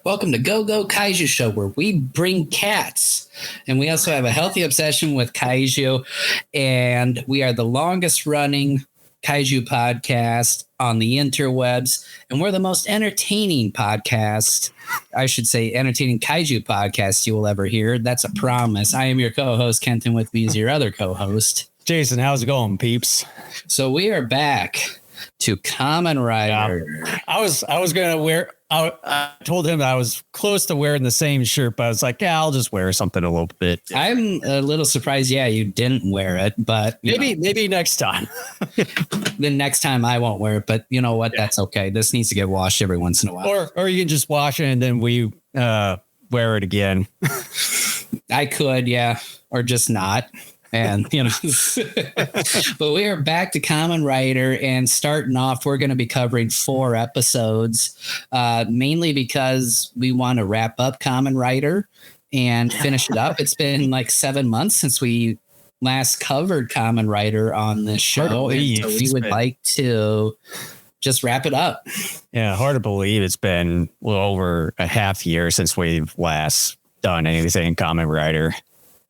Welcome to Go Go Kaiju Show, where we bring cats. And we also have a healthy obsession with kaiju. And we are the longest running kaiju podcast on the interwebs. And we're the most entertaining podcast, I should say, entertaining kaiju podcast you will ever hear. That's a promise. I am your co-host, Kenton. With me is your other co-host, Jason. How's it going, peeps? So we are back to Kamen Rider. Yeah. I was gonna wear. I told him I was close to wearing the same shirt, but I was like, yeah, I'll just wear something a little bit. I'm a little surprised. Yeah, you didn't wear it, but maybe next time. The next time I won't wear it, but you know what? Yeah. That's okay. This needs to get washed every once in a while. Or you can just wash it and then we wear it again. I could, yeah, or just not. And, you know, but we are back to Kamen Rider, and starting off, we're going to be covering 4 episodes, mainly because we want to wrap up Kamen Rider and finish it up. It's been like 7 months since we last covered Kamen Rider on this show. So we would like to just wrap it up. Yeah, hard to believe it's been over a half year since we've last done anything in Kamen Rider.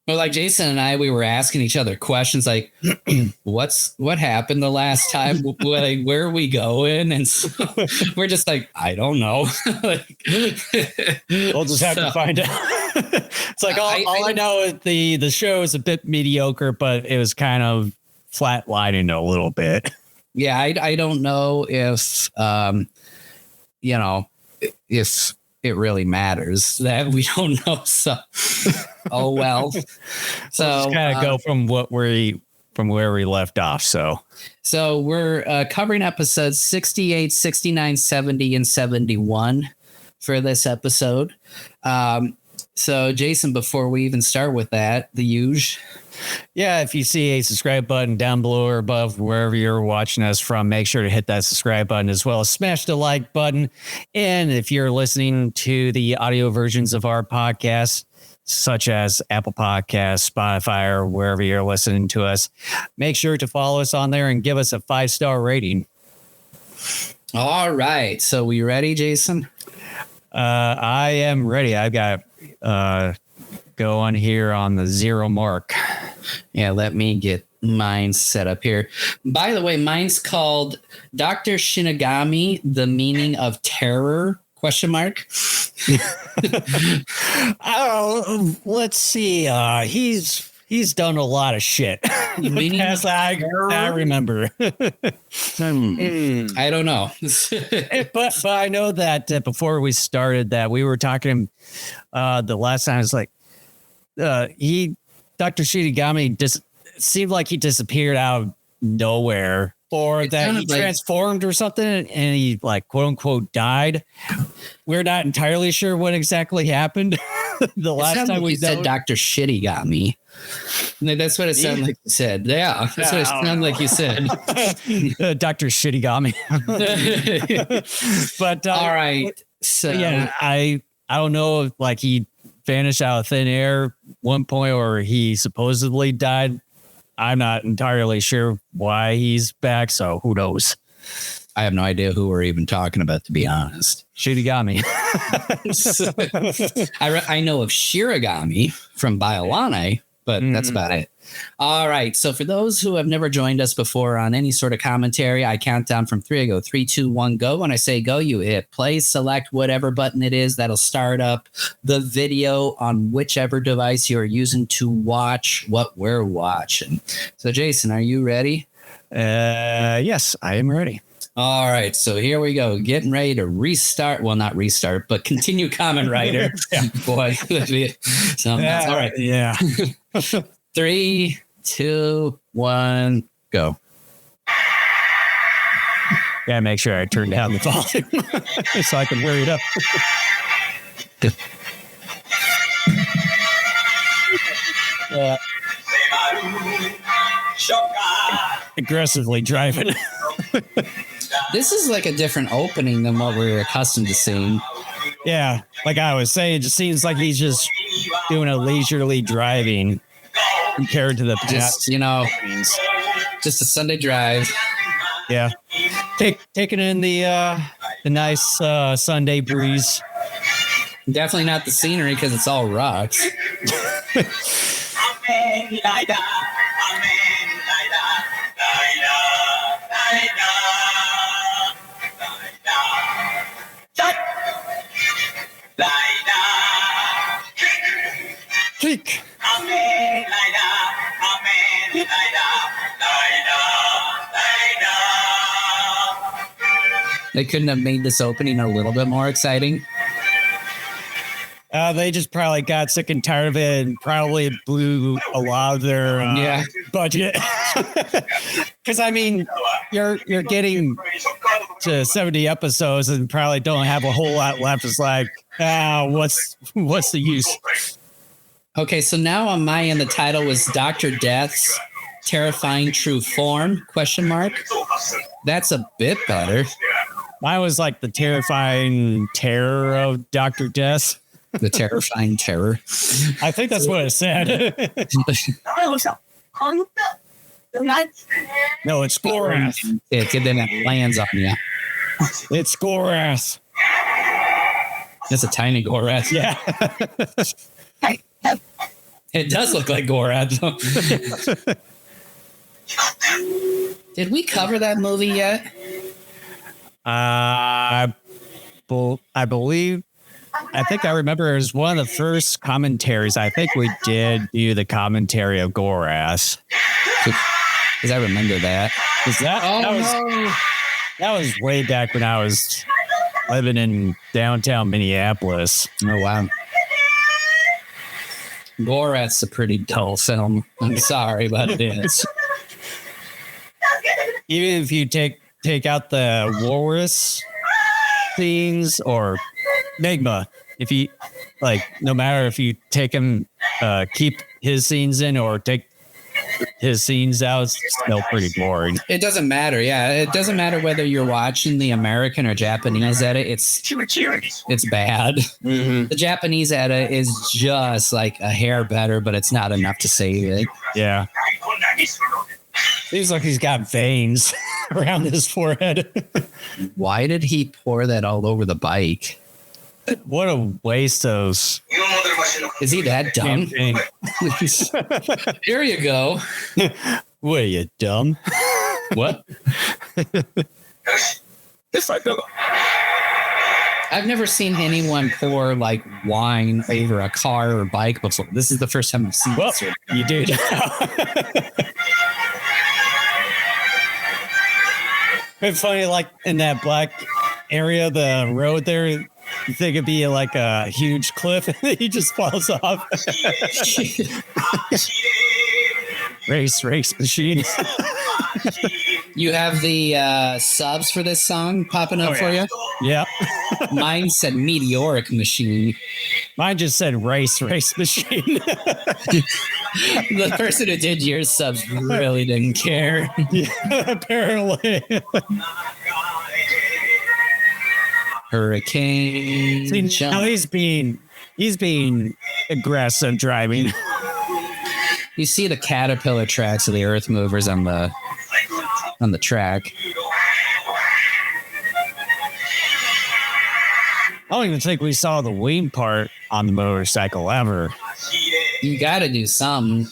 Well, like Jason and I, we were asking each other questions like, what happened the last time? Like, where are we going? And so we're just like, I don't know. We'll just have to find out. It's like, all I know is the show is a bit mediocre, but it was kind of flatlining a little bit. Yeah, I don't know if, if it really matters. That we don't know. So, oh well. So we'll kind of go from where we left off. So we're covering episodes 68, 69, 70, and 71 for this episode. So Jason, before we even start with that, the usual. Yeah, if you see a subscribe button down below or above wherever you're watching us from, make sure to hit that subscribe button, as well as smash the like button. And if you're listening to the audio versions of our podcast, such as Apple Podcasts, Spotify, or wherever you're listening to us, make sure to follow us on there and give us a 5-star rating. All right. So we ready, Jason? I am ready. I've got go on here on the 0 mark. Yeah, let me get mine set up here. By the way, mine's called Dr. Shinigami, The Meaning of Terror, ? Oh, let's see. He's done a lot of shit. As I remember. I don't know. but I know that before we started that, we were talking the last time. It's like Dr. Shinigami just seemed like he disappeared out of nowhere, or that he transformed or something, and he, like, quote unquote died. We're not entirely sure what exactly happened. The last time we said Dr. Shittigami. That's what it sounded like you said. Yeah, that's what it sounded like you said. Dr. Shittigami. But all right. So yeah, I don't know if, like, he vanished out of thin air one point, or he supposedly died. I'm not entirely sure why he's back, so who knows? I have no idea who we're even talking about, to be honest. Shirigami. I know of Shirigami from Biowane, but that's about it. All right. So for those who have never joined us before on any sort of commentary, I count down from 3. I go 3, 2, 1, go. When I say go, you hit play, select whatever button it is that'll start up the video on whichever device you're using to watch what we're watching. So Jason, are you ready? Yes, I am ready. All right, so here we go. Getting ready to restart. Well, not restart, but continue Kamen Rider. Yeah. Boy, so, yeah, all right. Yeah. 3, 2, 1, go. Yeah, make sure I turn down the volume so I can wear it up. Aggressively driving. This is like a different opening than what we're accustomed to seeing. Yeah, like I was saying, it just seems like he's just doing a leisurely driving compared to the past. Just a Sunday drive. Yeah, taking in the nice Sunday breeze. Definitely not the scenery because it's all rocks. Kick. They couldn't have made this opening a little bit more exciting. They just probably got sick and tired of it and probably blew a lot of their budget. Because I mean, you're getting to 70 episodes and probably don't have a whole lot left. It's like, what's the use? Okay, so now on my end, the title was Dr. Death's Terrifying True Form, ? That's a bit better. Mine was like the terrifying terror of Dr. Death. The terrifying terror. I think that's what it said. No, it's Gorath. Then it lands on you. It's Gorath. It's a tiny Gorath. Yeah. It does look like Gorath. Did we cover that movie yet? I believe. I think I remember it was one of the first commentaries. I think we did do the commentary of Gorath. Because I remember that. That was way back when I was living in downtown Minneapolis. Oh, wow. Gorath's a pretty dull film. I'm sorry, but it is. Even if you take out the walrus scenes or Magma, if you no matter if you take him, keep his scenes in or take his scenes out, it's still pretty boring. It doesn't matter. Yeah, it doesn't matter whether you're watching the American or Japanese edit. It's bad. Mm-hmm. The Japanese edit is just like a hair better, but it's not enough to save it. Yeah. Seems like he's got veins around his forehead. Why did he pour that all over the bike? What a waste of... Is he that dumb? Here you go. What, are you dumb? What? I've never seen anyone pour like wine over a car or bike before. This is the first time I've seen this. You did. It's funny, like in that black area, the road there, you think it'd be like a huge cliff and then he just falls off. Race machine. You have the subs for this song popping up for you? Yeah. Mine said meteoric machine. Mine just said race machine. The person who did your subs really didn't care. Yeah, apparently. Hurricane. See, now he's being aggressive driving. You see the caterpillar tracks of the earth movers on the track. I don't even think we saw the wing part on the motorcycle ever. You got to do something.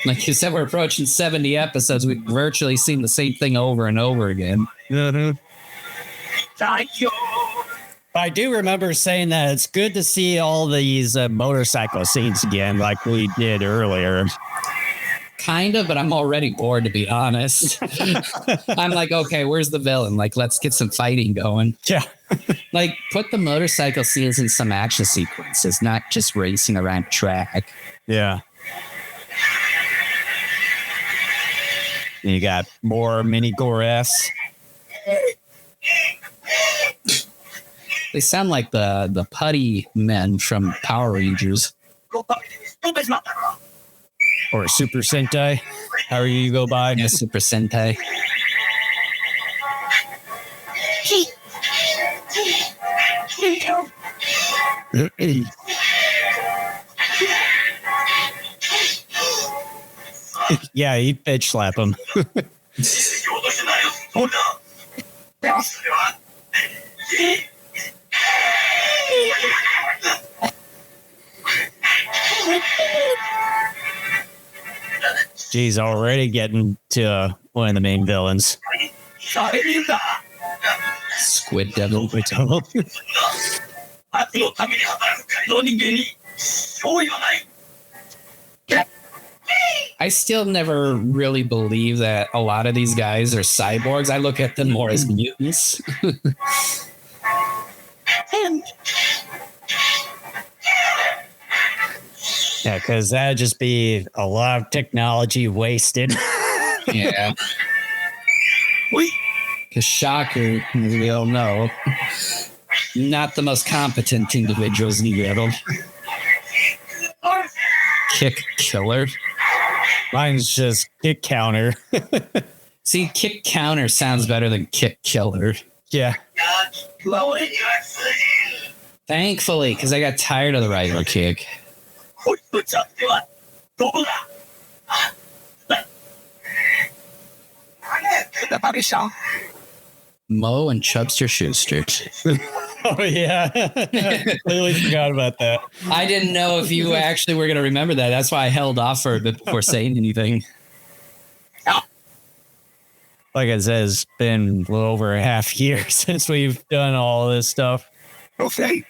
Like you said, we're approaching 70 episodes. We've virtually seen the same thing over and over again. Mm-hmm. I do remember saying that it's good to see all these motorcycle scenes again, like we did earlier. Kind of, but I'm already bored, to be honest. I'm like, okay, where's the villain? Like, let's get some fighting going. Yeah. Like, put the motorcycle scenes in some action sequences, not just racing around track. Yeah. And you got more mini Goraths. They sound like the putty men from Power Rangers. Or Super Sentai, however you go by. Yeah, Super Sentai. Yeah, you bitch slap him. Geez, already getting to one of the main villains. Squid Devil. I still never really believe that a lot of these guys are cyborgs. I look at them more as mutants. Yeah, because that'd just be a lot of technology wasted. Yeah. Because Shocker, as we all know, not the most competent individuals in the world. Kick Killer. Mine's just kick counter. See, Kick Counter sounds better than Kick Killer. Yeah. Thankfully, because I got tired of the regular kick. Mo and Chubster Schuster. Oh, yeah. Completely forgot about that. I didn't know if you actually were going to remember that. That's why I held off for a bit before saying anything. Like I said, it's been a little over a half year since we've done all this stuff. Okay.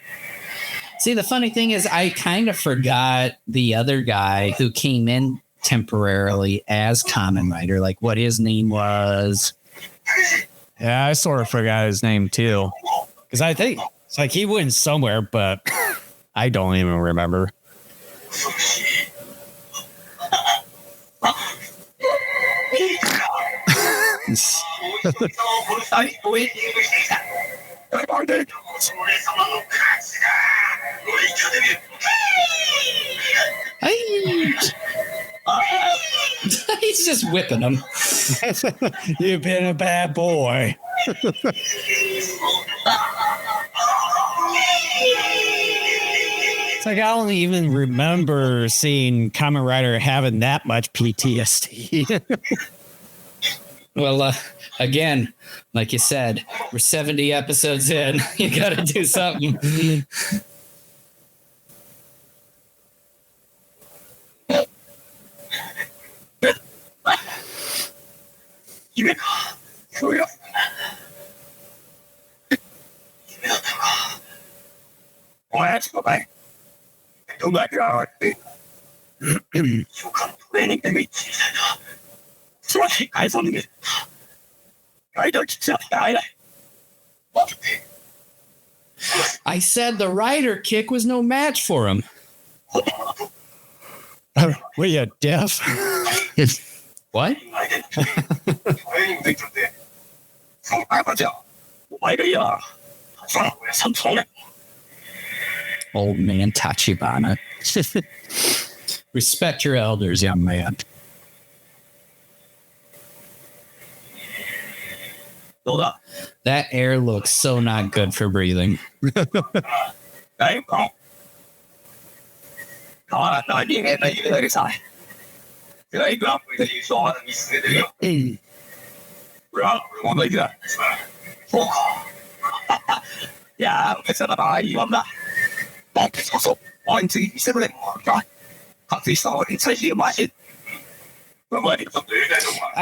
See, the funny thing is I kind of forgot the other guy who came in temporarily as Kamen Rider, like what his name was. Yeah, I sort of forgot his name too. Because I think it's like he went somewhere, but I don't even remember. He's just whipping him. You've been a bad boy. It's like I don't even remember seeing Kamen Rider having that much PTSD. Well, again, like you said, we're 70 episodes in. You got to do something. I said the rider kick was no match for him. Were you deaf? What? Old man Tachibana. Respect your elders, young man. That air looks so not good for breathing. I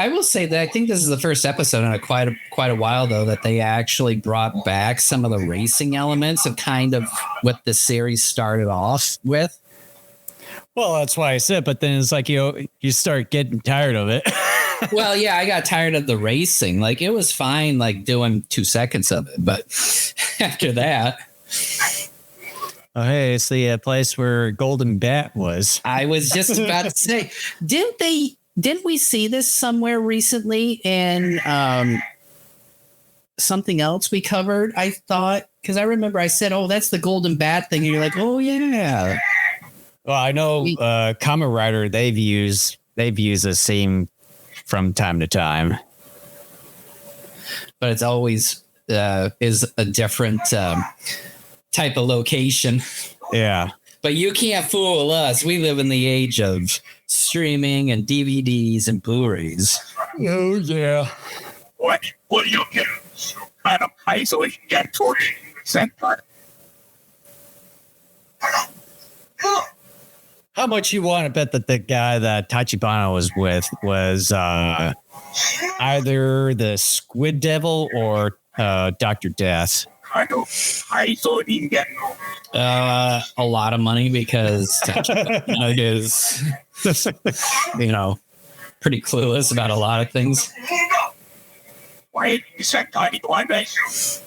will say that I think this is the first episode in quite a while, though, that they actually brought back some of the racing elements of kind of what the series started off with. Well, that's why I said, but then it's like, you start getting tired of it. Well, yeah, I got tired of the racing. Like, it was fine, like, doing 2 seconds of it. But after that... Oh, hey, it's the place where Golden Bat was. I was just about to say, didn't we see this somewhere recently in something else we covered? I thought, because I remember I said, "Oh, that's the Golden Bat thing," and you're like, "Oh yeah." Well, I know Kamen Rider. They've used the same from time to time, but it's always is a different type of location. Yeah. But you can't fool us. We live in the age of streaming and DVDs and Blu-rays. Oh, yeah. What do you get? At a place so we can get to the center. How much you want to bet that the guy that Tachibana was with was either the Squid Devil or Dr. Death? I saw Ningen. A lot of money because Tachibana is, pretty clueless about a lot of things. Why is that tiny blind base?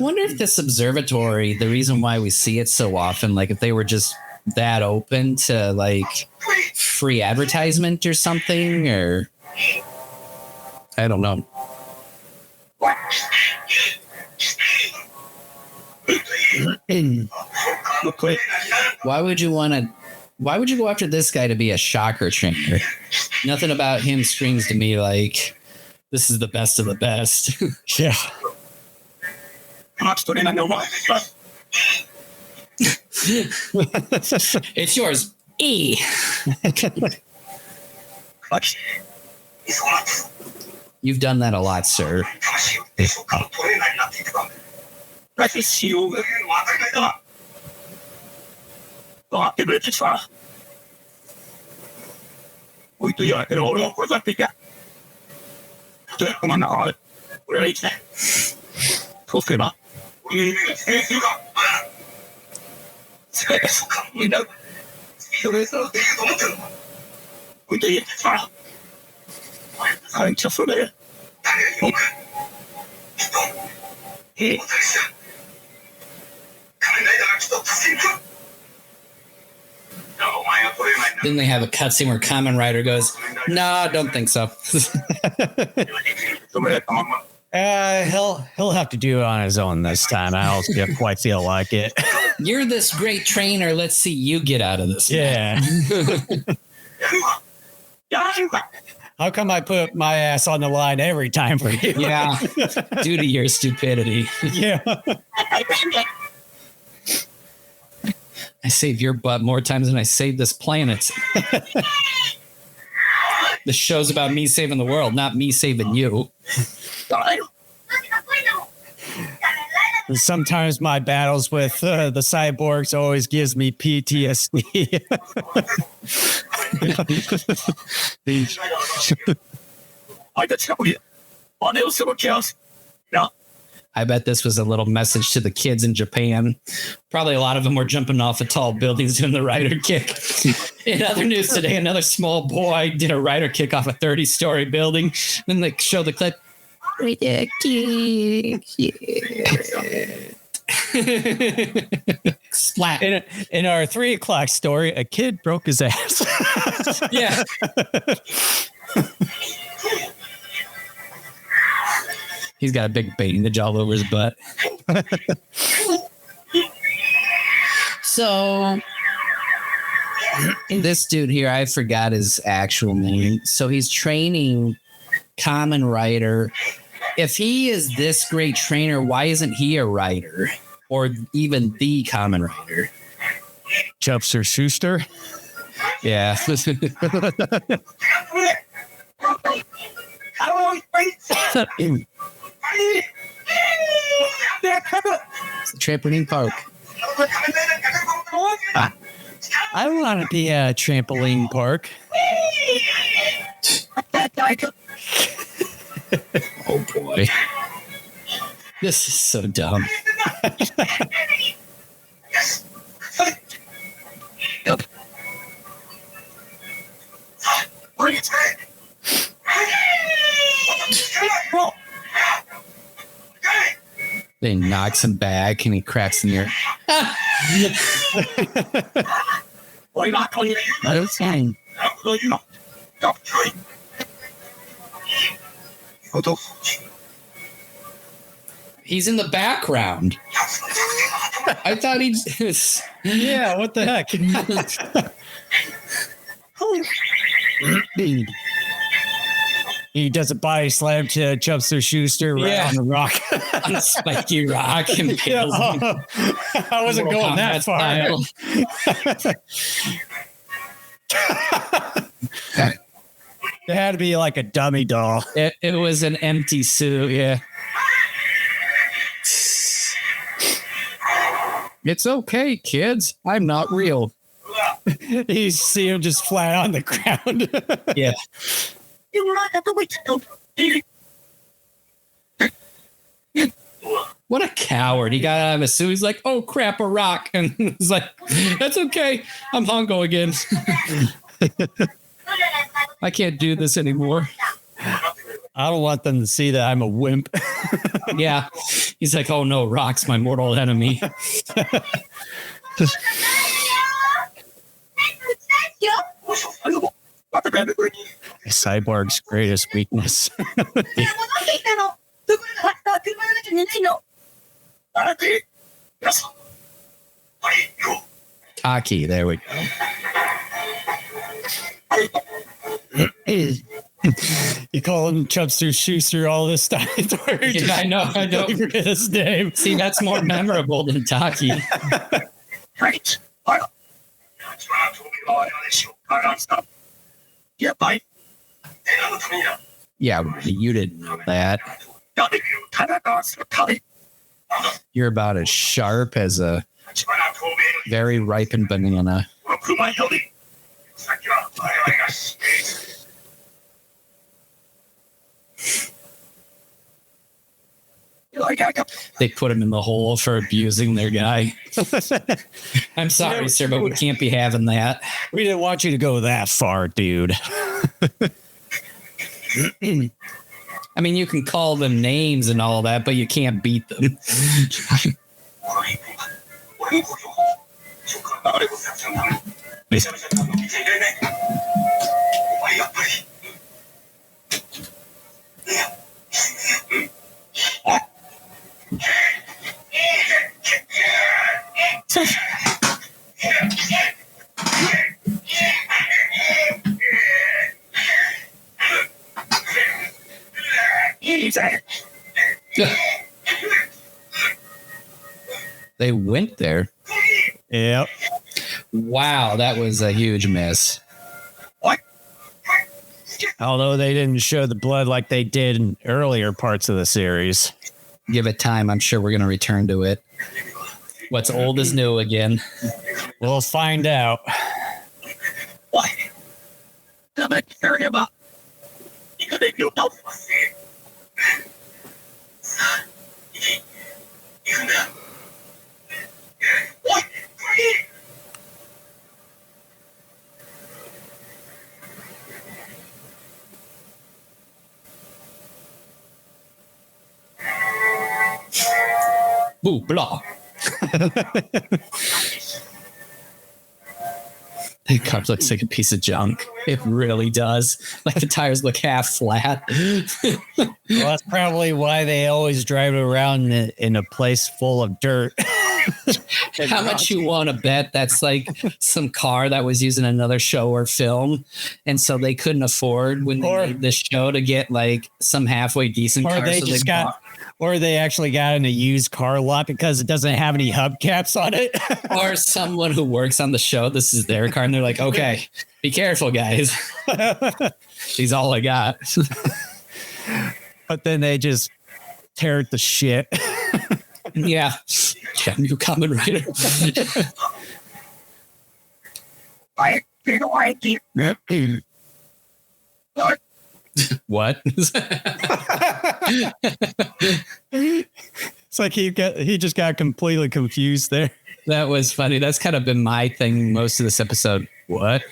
Wonder if this observatory, the reason why we see it so often, like if they were just that open to like free advertisement or something, or I don't know. Why would you go after this guy to be a shocker trainer? Nothing about him screams to me like this is the best of the best. Yeah. It's yours. E. You've done that a lot, sir. Then they have a cutscene where Kamen Rider goes, "No, I don't think so." He'll have to do it on his own this time. I don't quite feel like it. You're this great trainer. Let's see you get out of this. Yeah. How come I put my ass on the line every time for you? Yeah, due to your stupidity. Yeah. I saved your butt more times than I saved this planet. The show's about me saving the world, not me saving you. Sometimes my battles with the cyborgs always gives me PTSD. I bet this was a little message to the kids in Japan. Probably a lot of them were jumping off of tall buildings doing the rider kick. In other news today, another small boy did a rider kick off a 30-story building. Then they show the clip. Splat. In our 3 o'clock story, a kid broke his ass. Yeah. He's got a big bandage all over his butt. So this dude here, I forgot his actual name. So he's training Kamen Rider. If he is this great trainer, why isn't he a writer or even the Kamen Rider? Chubster Schuster. Yeah. It's a trampoline park. I want to be a trampoline park. Oh boy. This is so dumb. They knocks him back and he cracks in the ear. I was saying. He's in the background. I thought he just... Yeah, what the heck? He does a body slam to Chubster Schuster right on the rock. On a spiky rock. And I wasn't going that far. It had to be like a dummy doll. It was an empty suit, yeah. It's okay, kids. I'm not real. You see him just flat on the ground. Yeah. What a coward. He got out of his suit. He's like, oh, crap, a rock. And he's like, that's okay. I'm Hongo again. I can't do this anymore. I don't want them to see that I'm a wimp. Yeah. He's like, oh, no, rock's my mortal enemy. Cyborg's greatest weakness. Taki, there we go. You call him Chubster Schuster all this time. Yeah, I know. Forget his name. See, that's more memorable than Taki. Right. Yeah, you didn't know that. You're about as sharp as a very ripened banana. They put him in the hole for abusing their guy. I'm sorry, sir, but we can't be having that. We didn't want you to go that far, dude. I mean, you can call them names and all that, but you can't beat them. They went there. Yep. Wow, that was a huge miss. Although they didn't show the blood like they did in earlier parts of the series. Give it time. I'm sure we're going to return to it. What's old is new again. We'll find out. Boo, blah. The car looks like a piece of junk. It really does. Like the tires look half flat. Well, that's probably why they always drive around in a place full of dirt. How much you want to bet that's like some car that was using another show or film, and so they couldn't afford when they made this show to get like some halfway decent car. Or they actually got in a used car lot because it doesn't have any hubcaps on it. Or someone who works on the show, this is their car, and they're like, okay, be careful, guys. She's all I got. But then they just tear it to shit. Yeah. New Kamen Rider. What? It's like he just got completely confused there. That was funny. That's kind of been my thing most of this episode. What?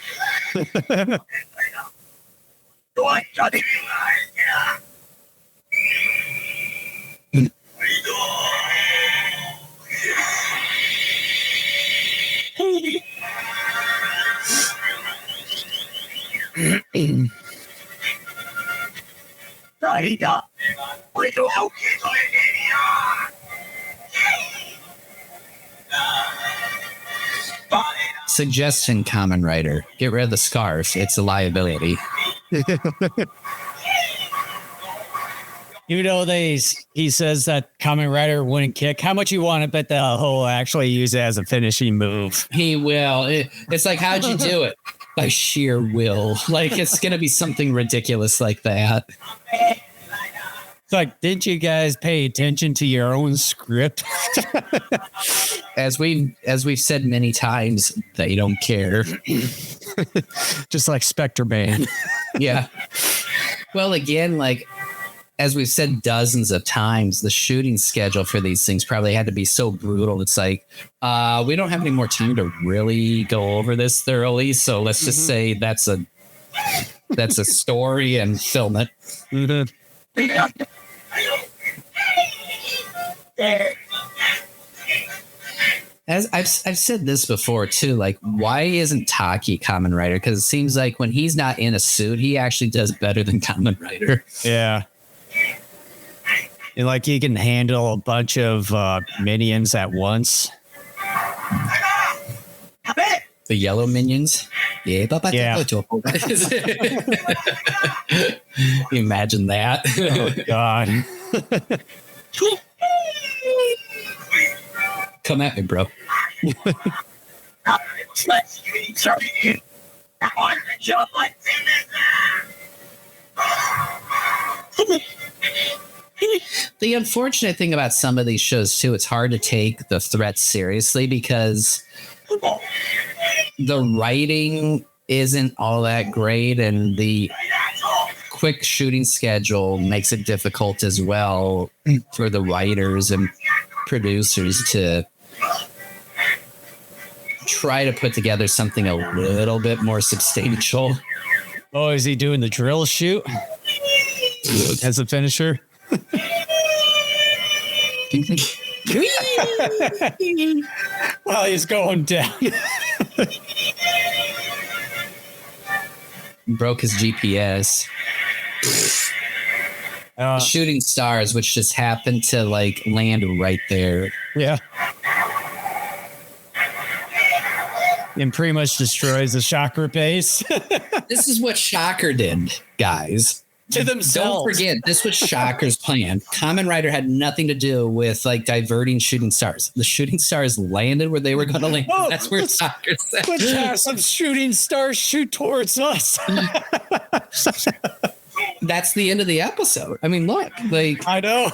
Suggestion, Kamen Rider. Get rid of the scarf. It's a liability. You know, he says that Kamen Rider wouldn't kick. How much you want to bet that he'll actually use it as a finishing move? He will. It's like, how'd you do it? By sheer will. Like, it's going to be something ridiculous like that. It's like, didn't you guys pay attention to your own script? As we've said many times, they don't care. Just like Spectre Man. Yeah. Well, again, like as we've said dozens of times, the shooting schedule for these things probably had to be so brutal. It's like, we don't have any more time to really go over this thoroughly. So let's just say that's a story and film it. Mm-hmm. As I've said this before too, like why isn't Taki Kamen Rider? Because it seems like when he's not in a suit, he actually does better than Kamen Rider. Yeah. And like he can handle a bunch of minions at once. The yellow minions. Yeah. Yeah. Imagine that. Oh God. Come at me, bro. The unfortunate thing about some of these shows too, it's hard to take the threats seriously because the writing isn't all that great and the quick shooting schedule makes it difficult as well for the writers and producers to try to put together something a little bit more substantial. Oh, is he doing the drill shoot as a finisher? While he's going down. Broke his GPS. Shooting stars, which just happened to like land right there. Yeah. And pretty much destroys the Shocker base. This is what Shocker did, guys. To themselves. Don't forget, this was Shocker's plan. Kamen Rider had nothing to do with like diverting shooting stars. The shooting stars landed where they were going to land. Oh, that's where Shocker said. Let's have some shooting stars shoot towards us. That's the end of the episode. I mean, look, like I know.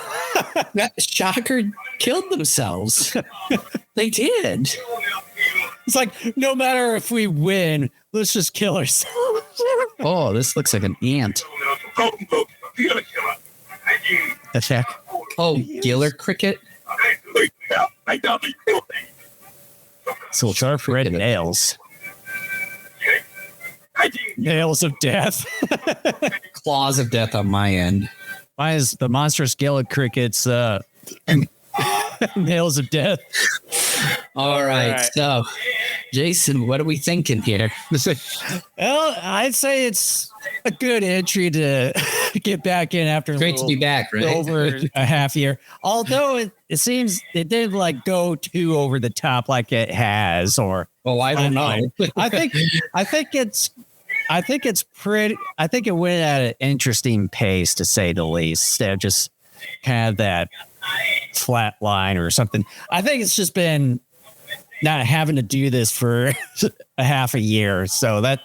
Shocker killed themselves. They did. It's like, no matter if we win, let's just kill ourselves. Oh, this looks like an ant. Attack. Oh, Giller cricket. So sharp red nails. Nails of death. Claws of death on my end. Why is the monstrous Giller crickets nails of death? All right. So, Jason, what are we thinking here? Well, I'd say it's a good entry to get back in after Great to be back, right? Over a half year. Although it seems it didn't like go too over the top like it has, or I don't know. I think it's pretty. I think it went at an interesting pace, to say the least. Instead of just kind of that flat line or something. I think it's just been not having to do this for a half a year, so that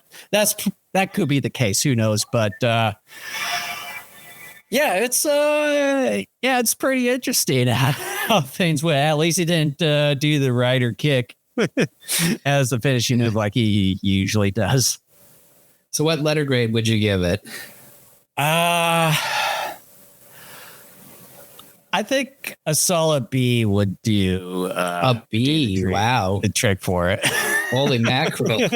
could be the case. Who knows? But it's pretty interesting how things went. At least he didn't do the rider kick as the finishing move like he usually does. So, what letter grade would you give it? I think a solid B would do. A B, wow. The trick for it. Holy mackerel.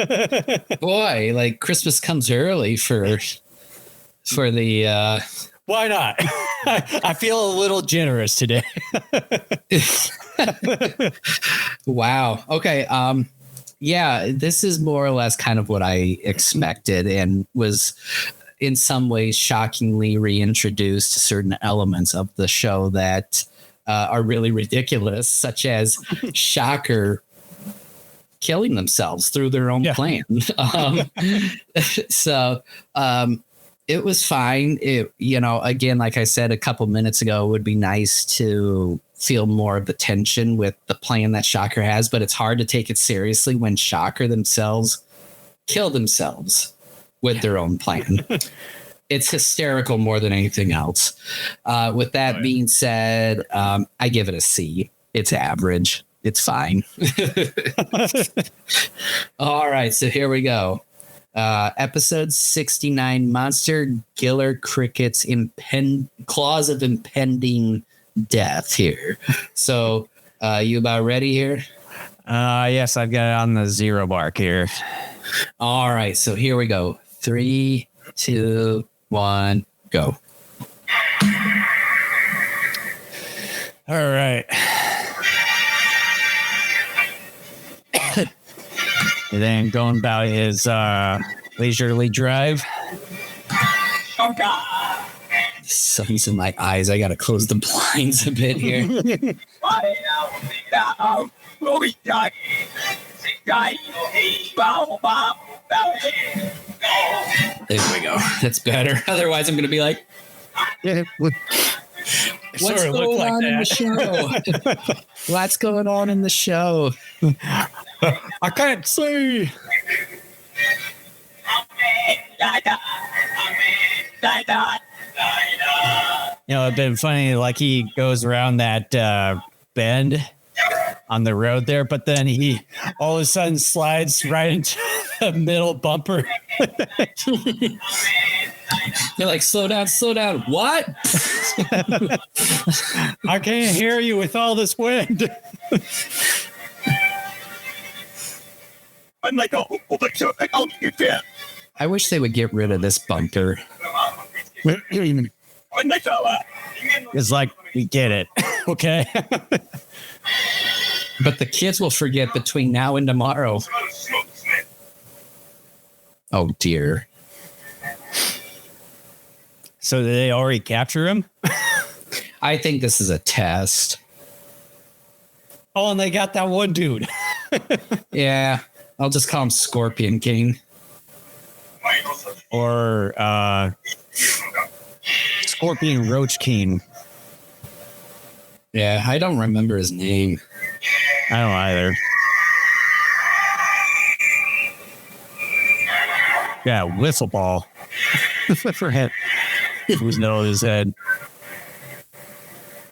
Boy, like Christmas comes early for the... Why not? I feel a little generous today. Wow. Okay. Yeah, this is more or less kind of what I expected and was in some ways shockingly reintroduced to certain elements of the show that are really ridiculous, such as Shocker killing themselves through their own plan. It was fine. Again, like I said a couple minutes ago, it would be nice to feel more of the tension with the plan that Shocker has, but it's hard to take it seriously when Shocker themselves kill themselves with their own plan. It's hysterical more than anything else. With that being said, I give it a C. It's average. It's fine. All right, so here we go. Episode 69, Monster Giller Cricket's Clause of Impending Death here. So you about ready here? Yes, I've got it on the 0 mark here. All right, so here we go. 3, 2, 1, go. All right. And then going about his leisurely drive. Oh, God. Sun's in my eyes. I gotta close the blinds a bit here. There we go. That's better. Otherwise, I'm gonna be like, Yeah, what's going on in the show? What's going on in the show? I can't see. You know, it'd been funny, like he goes around that bend on the road there, but then he all of a sudden slides right into the middle bumper. You're like, slow down, slow down. What? I can't hear you with all this wind. I'm like, oh, you can. I wish they would get rid of this bunker. It's like, we get it. Okay. But the kids will forget between now and tomorrow. Oh, dear. So did they already capture him? I think this is a test. Oh, and they got that one dude. Yeah, I'll just call him Scorpion King. Or Scorpion Roach King. Yeah, I don't remember his name. I don't either. Yeah, wiffle ball. For him. Who's know his head.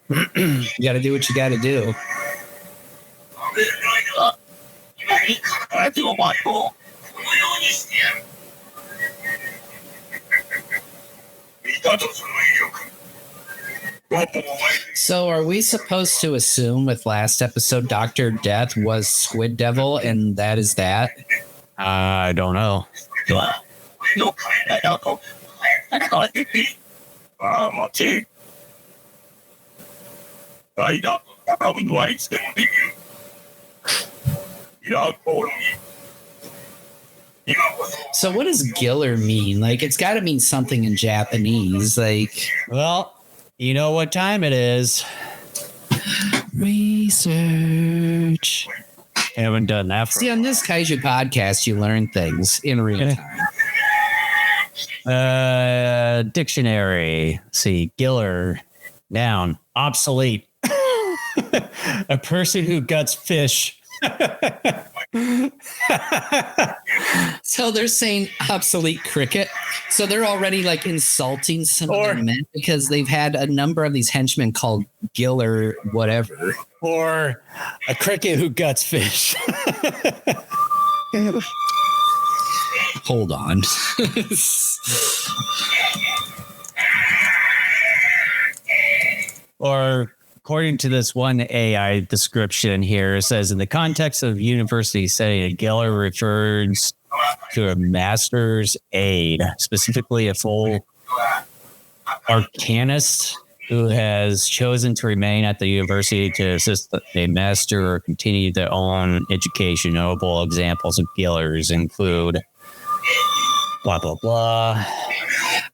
You got to do what you got to do. So are we supposed to assume with last episode Dr. Death was Squid Devil and that is that? I don't know. So what does Giller mean? Like, it's got to mean something in Japanese. Like, Well, you know what time it is. research. Haven't done that for See, on this Kaiju podcast, you learn things in real time. Dictionary. Let's see, Giller. Noun. Obsolete. A person who guts fish. So they're saying obsolete cricket. So they're already like insulting some of their men because they've had a number of these henchmen called Giller whatever. Or a cricket who guts fish. Hold on. Or according to this one AI description here, it says in the context of university setting, a Giller refers to a master's aide, specifically a full arcanist who has chosen to remain at the university to assist a master or continue their own education. Notable examples of Gillers include blah, blah, blah.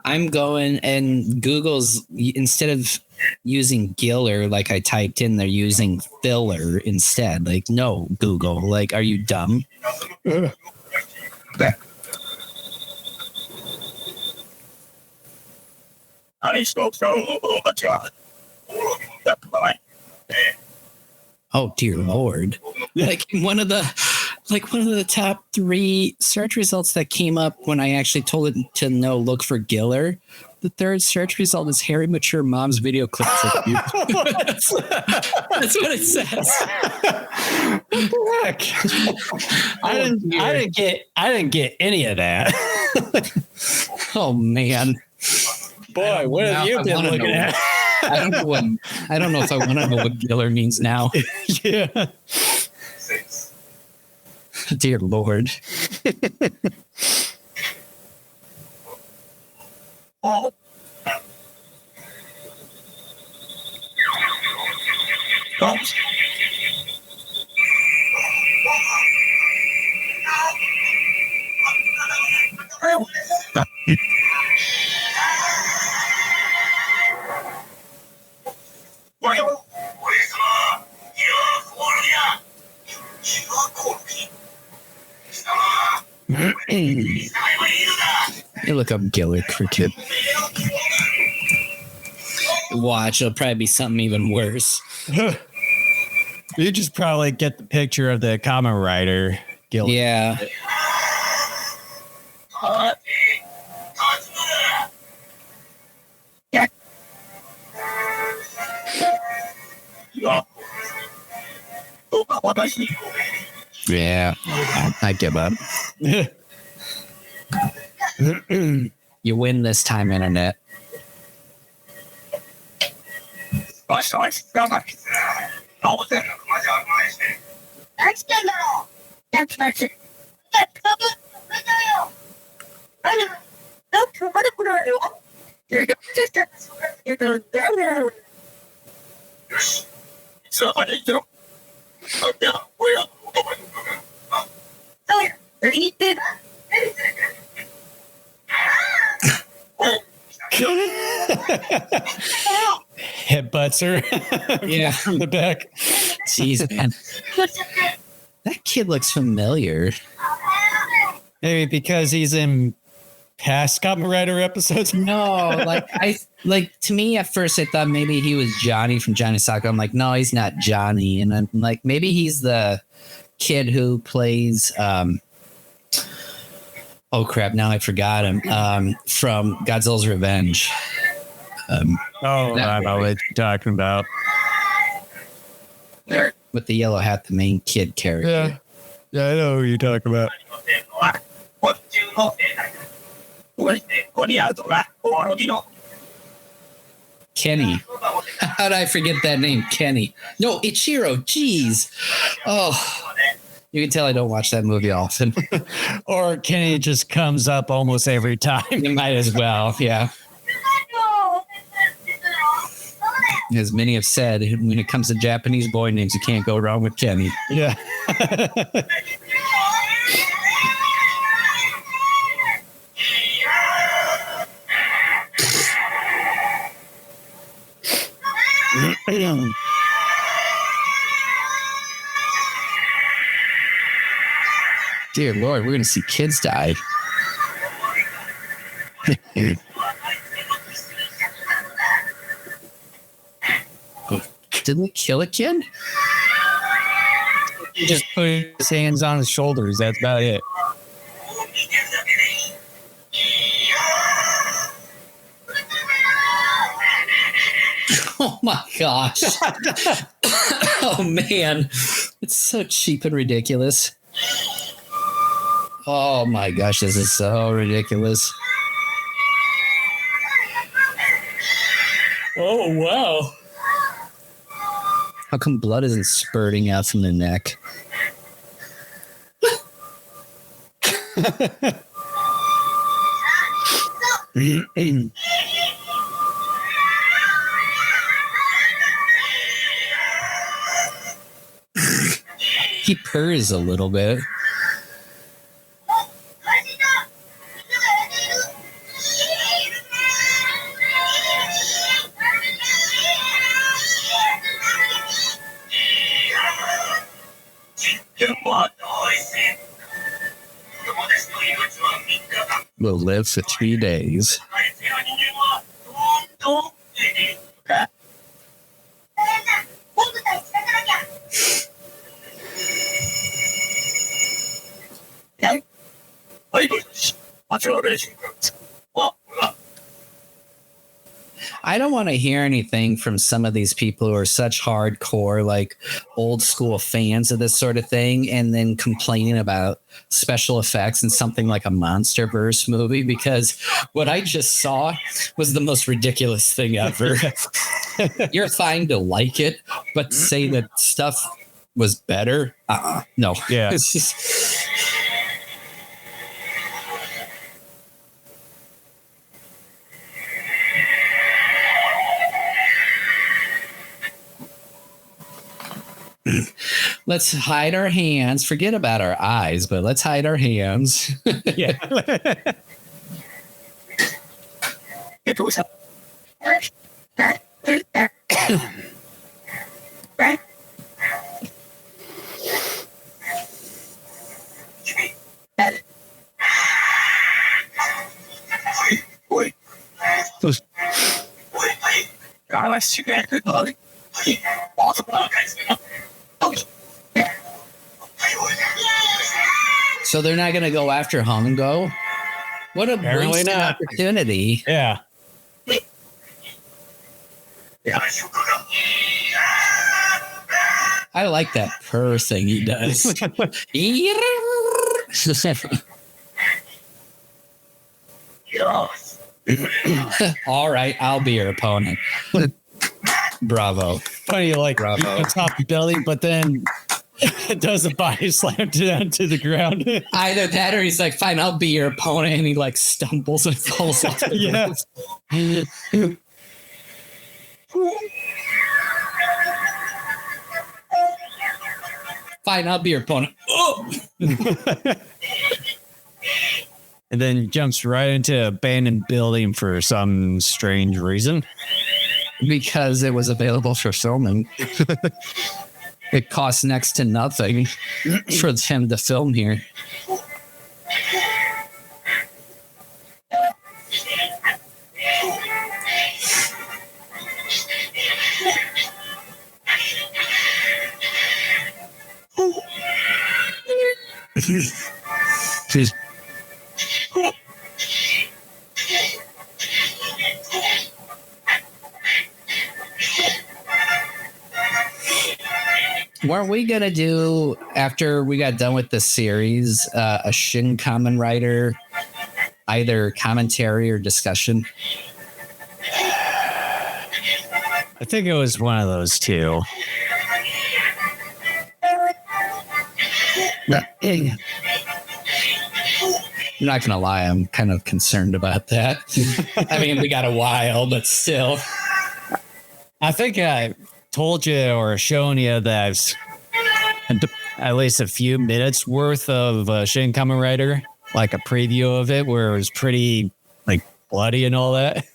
I'm going and Google's, instead of using Giller like I typed in, they're using filler instead. Like, no, Google, like, are you dumb? Oh dear Lord. Like one of the like one of the top 3 search results that came up when I actually told it to look for Giller. The third search result is hairy mature mom's video clip for you. That's what it says. What the heck? I didn't get any of that. Oh man. Boy, what have you been looking at? I don't know if I want to know what Giller means now. Yeah. Dear Lord. Oh. Oops. You look up Giller Cricket. Watch, it'll probably be something even worse. You just probably get the picture of the Kamen Rider. Giller. Yeah. Yeah. I give up. You win this time, internet. Headbutts her. Yeah. From the back. Jeez, man. That kid looks familiar. Maybe because he's in past Kamen Rider episodes. No, to me at first I thought maybe he was Johnny from Johnny Soccer. I'm like, no, he's not Johnny. And I'm like, maybe he's the kid who plays oh crap, now I forgot him. From Godzilla's Revenge. I know what you're talking about. With the yellow hat, the main kid character. Yeah, I know who you're talking about. Kenny. How did I forget that name? Kenny. No, Ichiro. Jeez. Oh, you can tell I don't watch that movie often. Or Kenny just comes up almost every time. You might as well. Yeah. As many have said, when it comes to Japanese boy names, you can't go wrong with Kenny. Yeah. Dear Lord, we're going to see kids die. Didn't he kill a kid? He just put his hands on his shoulders. That's about it. Oh my gosh. Oh man. It's so cheap and ridiculous. Oh my gosh, this is so ridiculous. Oh, wow. How come blood isn't spurting out from the neck? He purrs a little bit. Will live for 3 days. I don't want to hear anything from some of these people who are such hardcore, like old school fans of this sort of thing, and then complaining about special effects in something like a MonsterVerse movie, because what I just saw was the most ridiculous thing ever. You're fine to like it, but to say that stuff was better, no. Yeah. It's just... Let's hide our hands. Forget about our eyes, but let's hide our hands. Yeah. So they're not going to go after Hongo? What a Apparently wasted not. opportunity. Yeah. I like that purr thing he does. All right, I'll be your opponent. Bravo. Funny, like Bravo. on top of belly, but then it does a body slam down to the ground. Either that or he's like, fine, I'll be your opponent. And he like stumbles and falls off the Yeah. roof. Fine, I'll be your opponent. Oh! And then jumps right into an abandoned building for some strange reason. Because it was available for filming. It cost next to nothing for him to film here. Jeez. Weren't we going to do, after we got done with the series, a Shin Kamen Rider, either commentary or discussion? I think it was one of those two. I'm not going to lie, I'm kind of concerned about that. I mean, we got a while, but still. I think I told you or shown you that I've at least a few minutes worth of Shin Kamen Rider, like a preview of it where it was pretty like bloody and all that.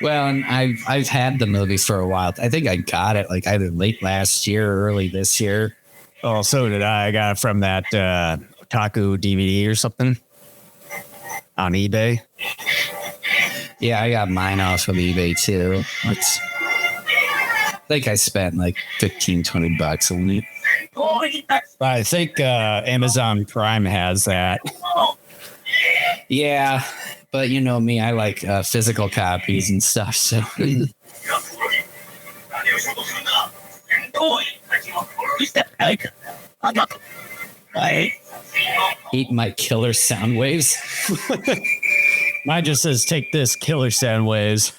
Well, and I've had the movie for a while. I think I got it like either late last year or early this year. Oh, so did I. I got it from that Otaku DVD or something on eBay. Yeah, I got mine off of eBay too. I think I spent like $15-20 on it. I think Amazon Prime has that. Yeah, but you know me, I like physical copies and stuff. So eat my killer sound waves. Mine just says, take this, Killer Soundwaves.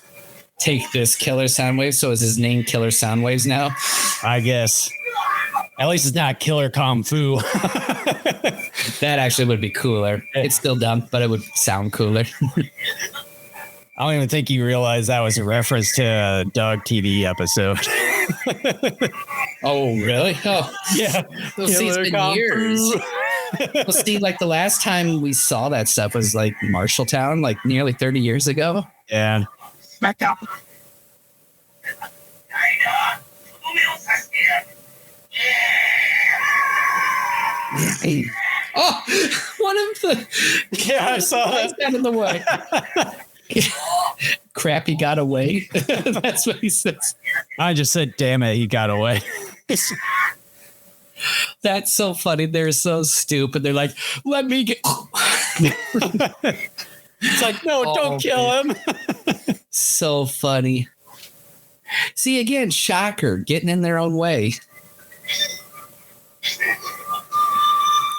Take this, Killer Soundwaves. So is his name Killer Soundwaves now? I guess. At least it's not Killer Kung Fu. That actually would be cooler. It's still dumb, but it would sound cooler. I don't even think you realize that was a reference to a Dog TV episode. Oh, really? Oh, Yeah. well, see, it's been years. Well, see, like the last time we saw that stuff was like Marshalltown, like nearly 30 years ago. And Oh, one of the yeah, I saw that. got in the way. Crappy got away. That's what he says. I just said, damn it, he got away. That's so funny. They're so stupid. They're like, let me get. It's like, no, don't kill him. So funny. See, again, shocker, getting in their own way.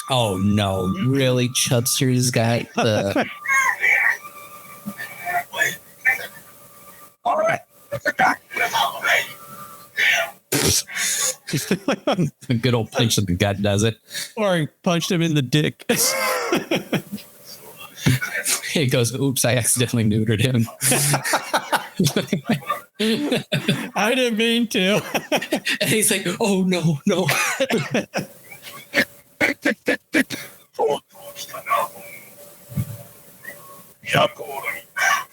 Oh, no. Really? Chubster's got the... All right. A good old punch in the gut does it. Or he punched him in the dick. He goes, oops, I accidentally neutered him. I didn't mean to. And he's like, oh, no.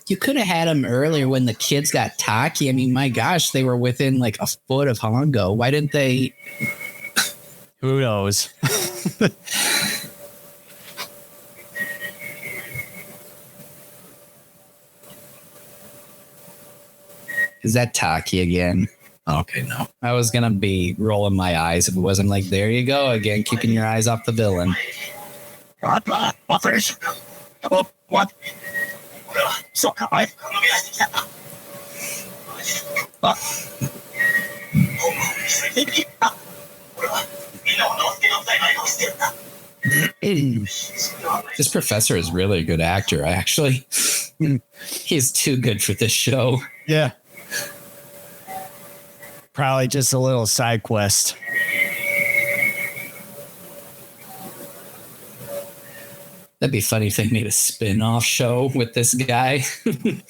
You could have had him earlier when the kids got Taki. I mean, my gosh, they were within like a foot of Hongo. Why didn't they? Who knows? Is that Taki again? Okay, no. I was going to be rolling my eyes if it wasn't like, there you go again, keeping your eyes off the villain. What? So I. This professor is really a good actor, actually. He's too good for this show. Yeah. Probably just a little side quest. That'd be funny if they made a spin-off show with this guy. They're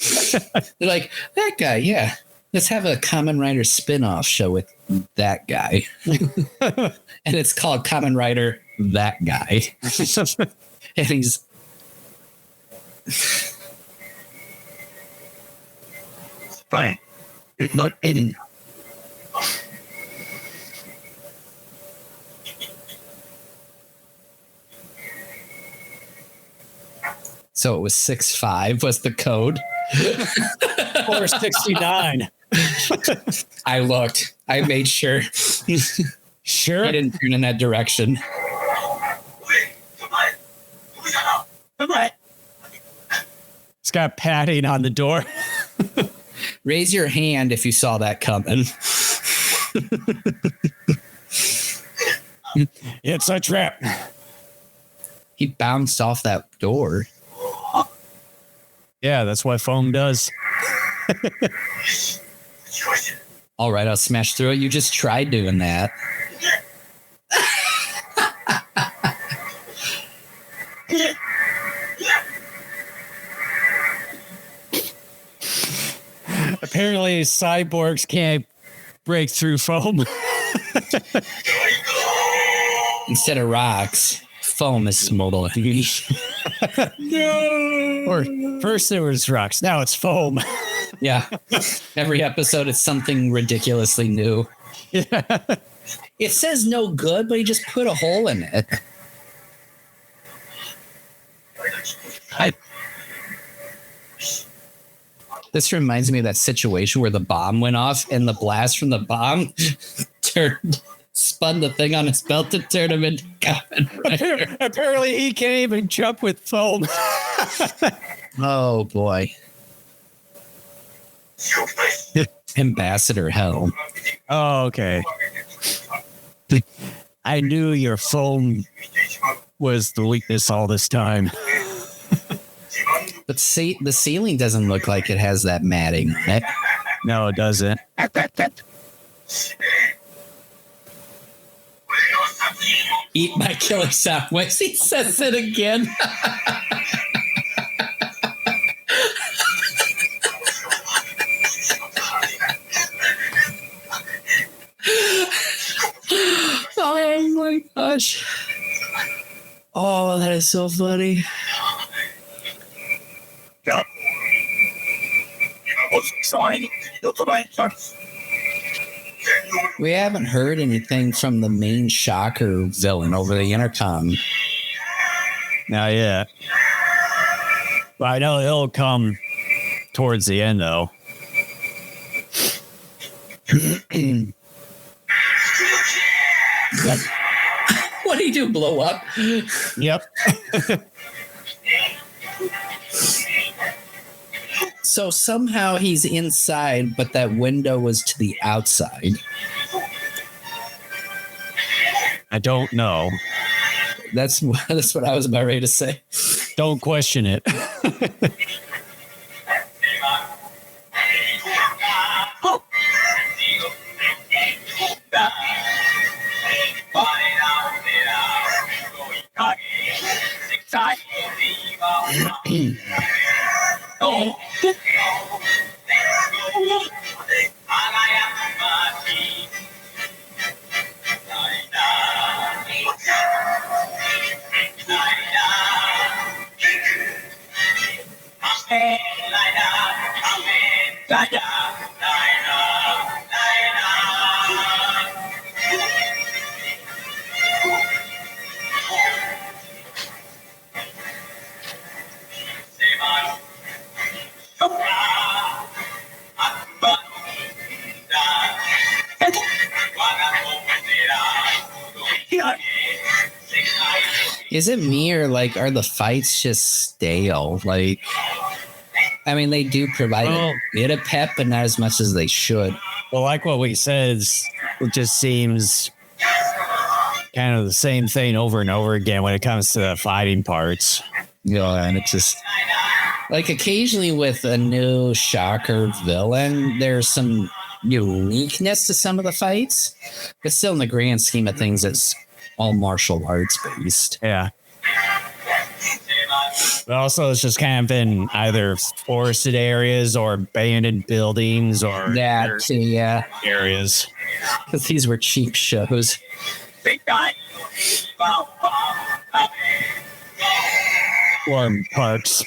like, that guy, yeah. Let's have a Kamen Rider spin-off show with that guy. And it's called Kamen Rider That Guy. And he's... Fine. It's not in. So it was 6'5" was the code. 469. I looked. I made sure. Sure. I didn't turn in that direction. It's got padding on the door. Raise your hand if you saw that coming. It's a trap. He bounced off that door. Yeah, that's what foam does. All right, I'll smash through it. You just tried doing that. Apparently, cyborgs can't break through foam. Instead of rocks, foam is mortal. No. Or first there was rocks, now it's foam. Yeah. Every episode it's something ridiculously new. Yeah. It says no good, but he just put a hole in it. This reminds me of that situation where the bomb went off and the blast from the bomb spun the thing on his belt to turn him into Kamen Rider. Apparently he can't even jump with foam. Oh boy. Ambassador hell. Oh, okay. I knew your foam was the weakness all this time. But see, the ceiling doesn't look like it has that matting, right? No, it doesn't. Eat my killer sandwich. He says it again. Oh my gosh. Oh, that is so funny. We haven't heard anything from the main Shocker villain over the intercom. Not yet. But I know it'll come towards the end, though. What do you do? Blow up? Yep. So somehow he's inside, but that window was to the outside. I don't know. That's what I was about ready to say. Don't question it. Is it me or like are the fights just stale? Like, I mean, they do provide a bit of pep, but not as much as they should. Well, like what we said, it just seems kind of the same thing over and over again when it comes to the fighting parts. Yeah, and it's just like occasionally with a new shocker villain, there's some uniqueness to some of the fights, but still in the grand scheme of things, it's all martial arts based. Yeah. But also, it's just kind of in either forested areas or abandoned buildings or that too, yeah, areas. Because these were cheap shows. Or parks.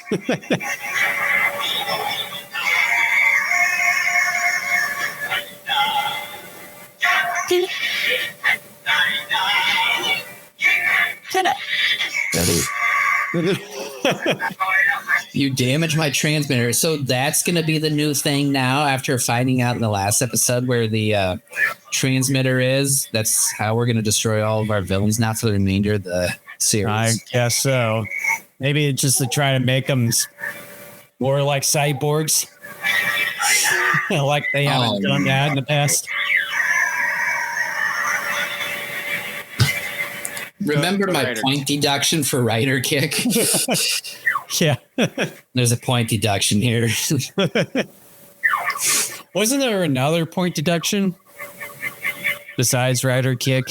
You damaged my transmitter. So that's going to be the new thing now after finding out in the last episode where the transmitter is. That's how we're going to destroy all of our villains now for the remainder of the series. I guess so. Maybe it's just to try to make them more like cyborgs. Like they haven't done that in the past. Remember my point deduction for Rider Kick? Yeah. There's a point deduction here. Wasn't there another point deduction besides Rider Kick?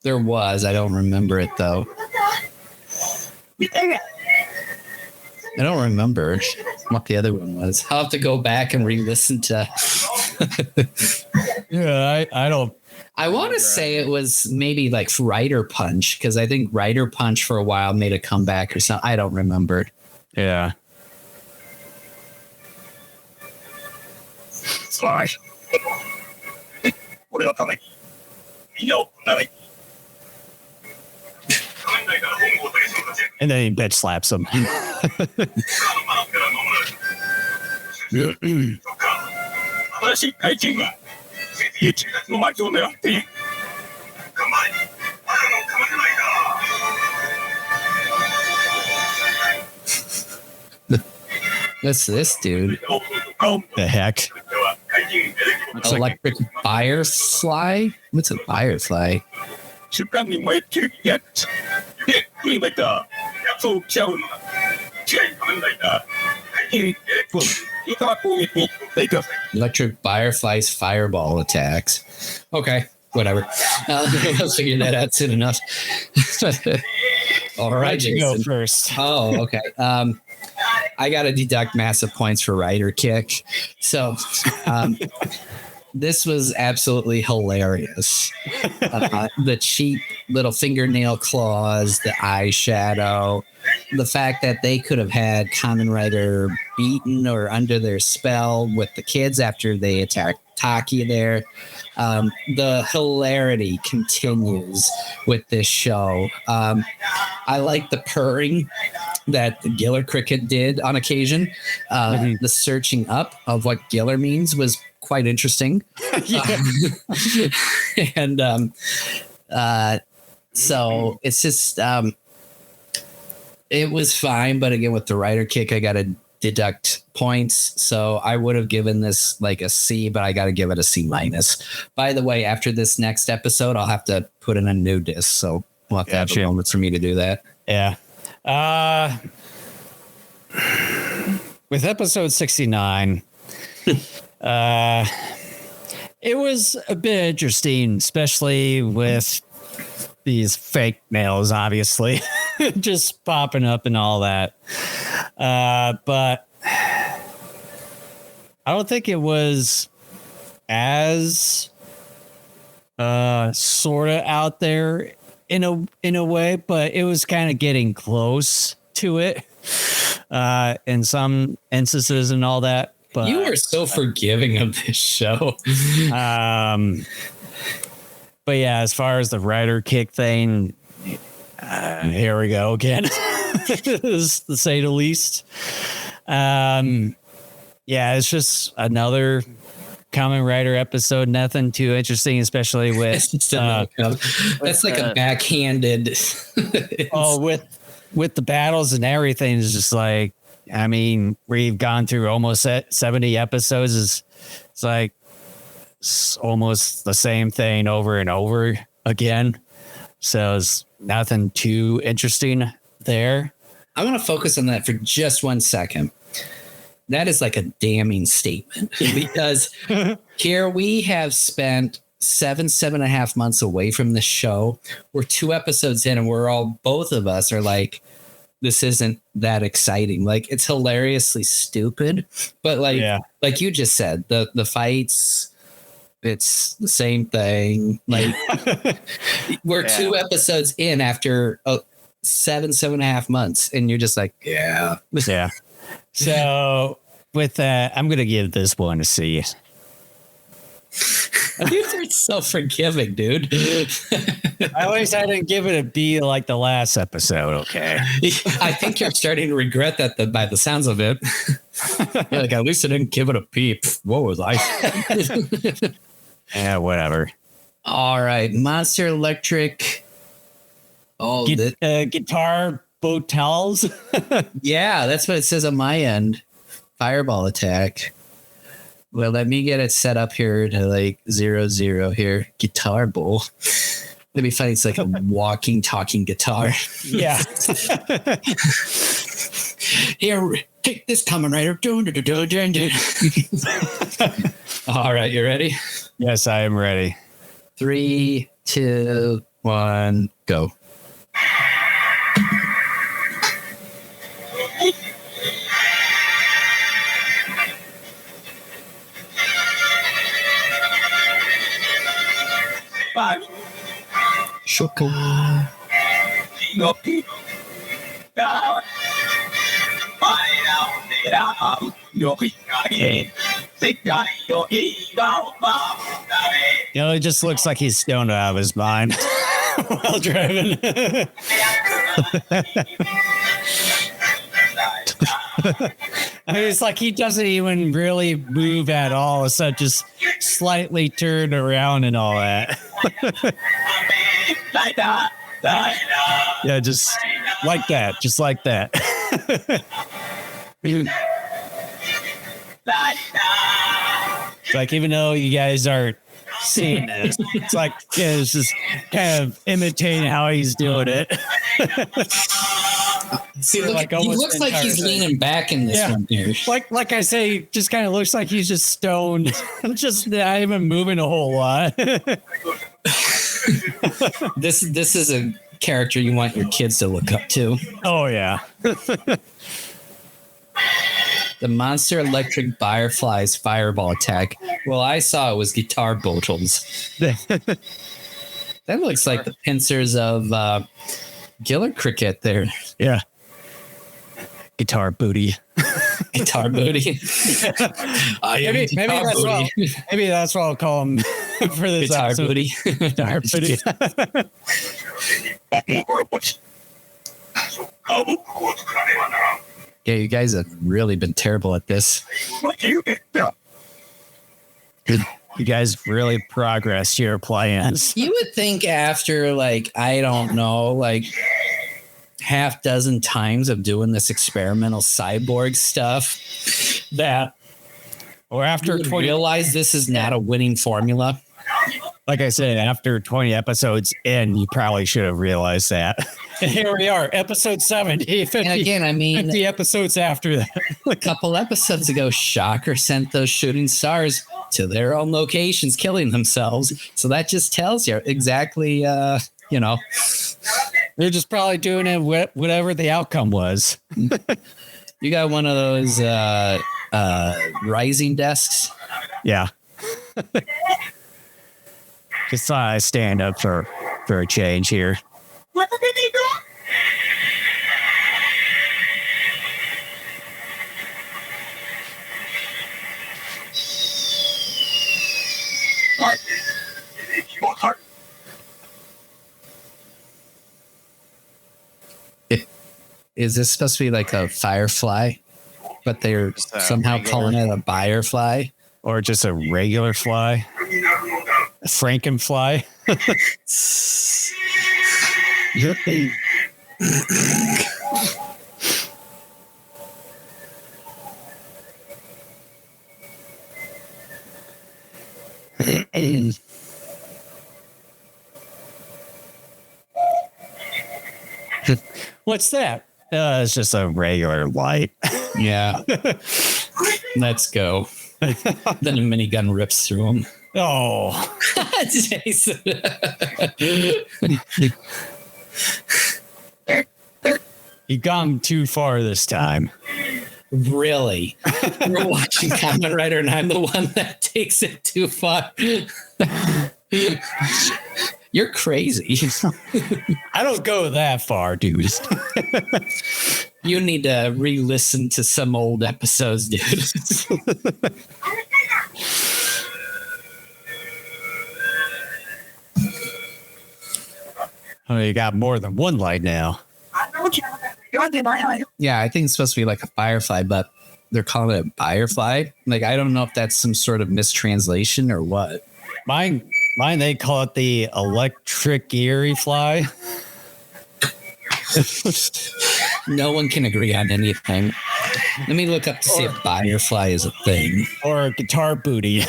There was. I don't remember it, though. I don't remember what the other one was. I'll have to go back and re-listen to. Yeah, I don't. I want to say it was maybe like Rider Punch, because I think Rider Punch for a while made a comeback or something. I don't remember. Yeah. Slash. And then he bitch slaps him. 新しい怪人が1月の街を狙っている。頑張れ、我の仮面ライダー。 What's this, dude? The heck? Electric Firefly? What's a Firefly? 出刊に燃えてるやつ。で、イベント、約束しちゃうの。違い仮面ライダー。怪人いかが攻撃に出てください。 Electric Firefly's fireball attacks. Okay, whatever. I'll figure that out soon enough. All right, You go Jason. first. Oh, okay. I got to deduct massive points for Rider Kick. So this was absolutely hilarious. The cheap little fingernail claws, the eyeshadow, the fact that they could have had Kamen Rider beaten or under their spell with the kids after they attacked Taki there. The hilarity continues with this show. I like the purring that the Giller Cricket did on occasion. The searching up of what Giller means was quite interesting. And So it's just it was fine, but again with the writer kick, I got to deduct points. So I would have given this like a C, but I got to give it a C minus. By the way, after this next episode, I'll have to put in a new disc. So we'll have to have a moment for me to do that. Yeah. With episode 69, it was a bit interesting, especially with these fake males, obviously, just popping up and all that. But I don't think it was as sort of out there in a way, but it was kind of getting close to it in some instances and all that. But you are so forgiving of this show. But yeah, as far as the writer kick thing, here we go again, to say the least. Yeah, it's just another Kamen Rider episode. Nothing too interesting, especially with that's like a backhanded. with the battles and everything is just like, I mean, we've gone through almost 70 episodes. It's like almost the same thing over and over again. So it's nothing too interesting there. I want to focus on that for just 1 second. That is like a damning statement because here we have spent 7.5 months away from the show. We're 2 episodes in and both of us are like, this isn't that exciting. Like it's hilariously stupid, but like you just said, the fights, it's the same thing. Like we're 2 episodes in after 7.5 months and you're just like, yeah. So with that, I'm going to give this one a C. You're so forgiving, dude. I always had to give it a B like the last episode. Okay. I think you're starting to regret that by the sounds of it. You're like, at least I didn't give it a peep. What was I? Yeah, whatever. All right. Monster Electric. Oh, guitar botels. Yeah, that's what it says on my end. Fireball attack. Well, let me get it set up here to like 0 here. Guitar bowl. That'd be funny. It's like a walking, talking guitar. Yeah. Here, take this, Kamen Rider. All right, you ready? Yes, I am ready. 3, 2, 1, go. Shoko. You know, it just looks like he's stoned out of his mind while driving. I mean, it's like he doesn't even really move at all, so just slightly turned around and all that. Yeah, just like that. Just like that. It's like, even though you guys aren't seeing this, it's like, yeah, it's just kind of imitating how he's doing it. See, look, like he looks like he's leaning back in this one here. Like I say, just kind of looks like he's just stoned. Just not even moving a whole lot. This is a character you want your kids to look up to. Oh yeah. The Monster Electric Fireflies Fireball Attack. Well, I saw it was guitar bottles. That looks like the pincers of Giller Cricket there. Yeah. Guitar booty. Guitar booty. Maybe that's what I'll call him for this guitar episode. Booty. Guitar booty. Yeah, you guys have really been terrible at this. You guys really progressed your plans. You would think after, like, I don't know, like half dozen times of doing this experimental cyborg stuff that, Or after you 20, realize this is not a winning formula. like I said, after 20 episodes in, you probably should have realized that. And here we are, episode 70. 50, And again, I mean, 50 episodes after that. a couple episodes ago, Shocker sent those shooting stars to their own locations, killing themselves. So that just tells you exactly, you know. They're just probably doing it whatever the outcome was. You got one of those rising desks. Yeah. Just thought I'd stand up for a change here. What did they do? Heart. Is this supposed to be like a firefly, but they're somehow calling it a firefly? Or just a regular fly. A Frankenfly. What's that? It's just a regular light. Yeah. Let's go. Then a minigun rips through him. Oh, Jason. you gone too far this time. Really? We're watching Kamen Rider and I'm the one that takes it too far. You're crazy. I don't go that far, dude. You need to re-listen to some old episodes, dude. Oh, you got more than one light now. Yeah, I think it's supposed to be like a firefly, but they're calling it a firefly. Like, I don't know if that's some sort of mistranslation or what. Mine, they call it the electric eerie fly. No one can agree on anything. Let me look up to see if firefly is a thing. Or guitar booty.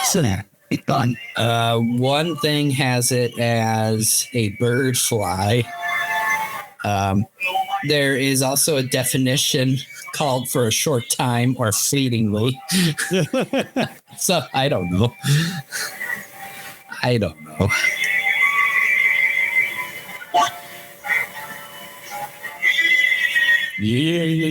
So it's gone. One thing has it as a bird fly. There is also a definition called for a short time or fleetingly. So I don't know. Yeah.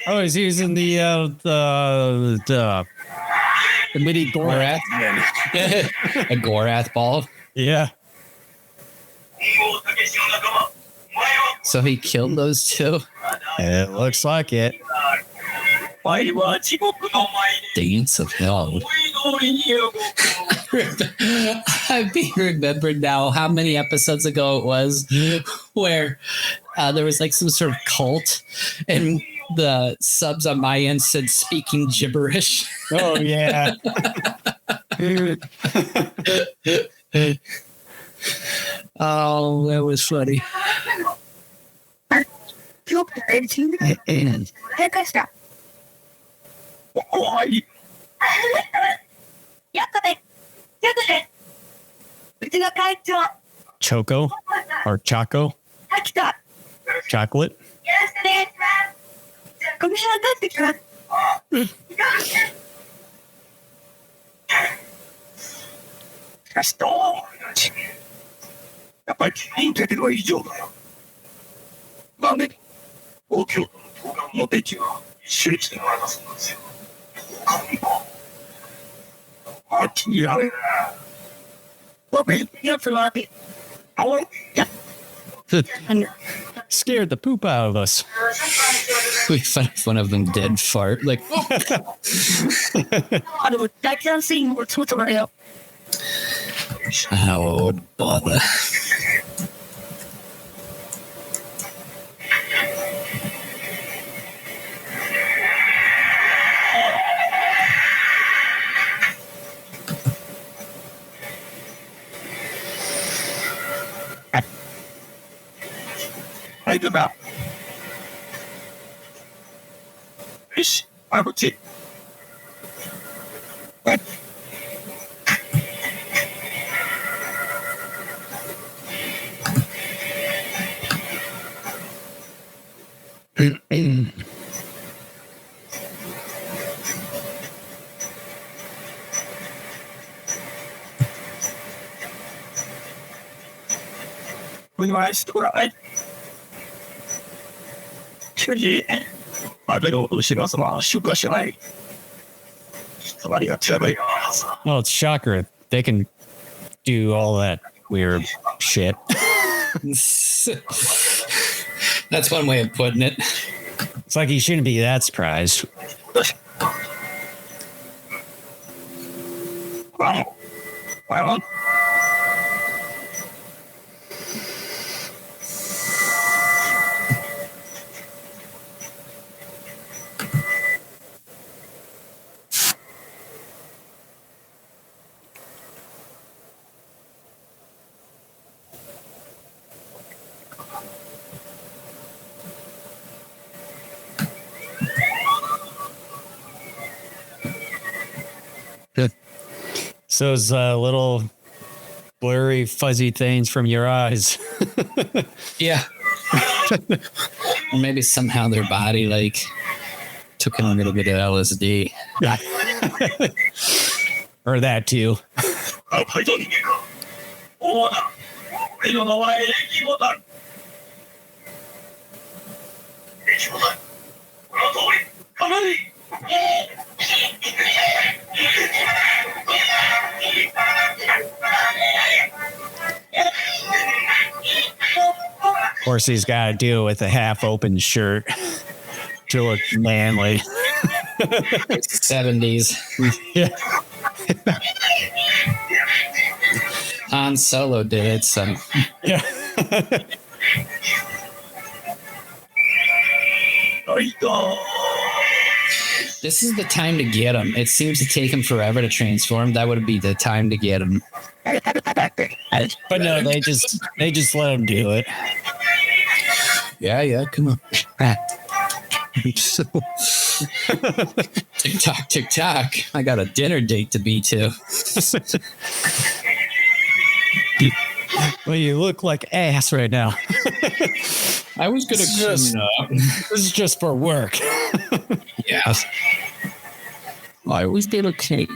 Oh, he's using the mini Gorath. A Gorath ball. Yeah. So he killed those two. It looks like it. Dance of hell. I'm being remembered now how many episodes ago it was where there was like some sort of cult and the subs on my end said speaking gibberish. Oh, yeah. Oh, that was funny. Choco or Choco? Chocolate? Scared the poop out of us. We found one of them did fart. Like, oh, bother. I do that. Fish, I will take. What? We must ride. Well, it's shocker. They can do all that weird shit. That's one way of putting it. It's like you shouldn't be that surprised. Wow. So those little blurry, fuzzy things from your eyes. Yeah. Or maybe somehow their body like took in a little bit of LSD. Or that too. Of course, he's got to deal with a half-open shirt to look manly. 70s. Yeah. Han Solo did it, so. Yeah. This is the time to get him. It seems to take him forever to transform. That would be the time to get him. But no, they just let him do it. Yeah, come on. Tick tock, tick tock. I got a dinner date to be to. Well, you look like ass right now. I was gonna this is just for work. Yeah. I always did okay.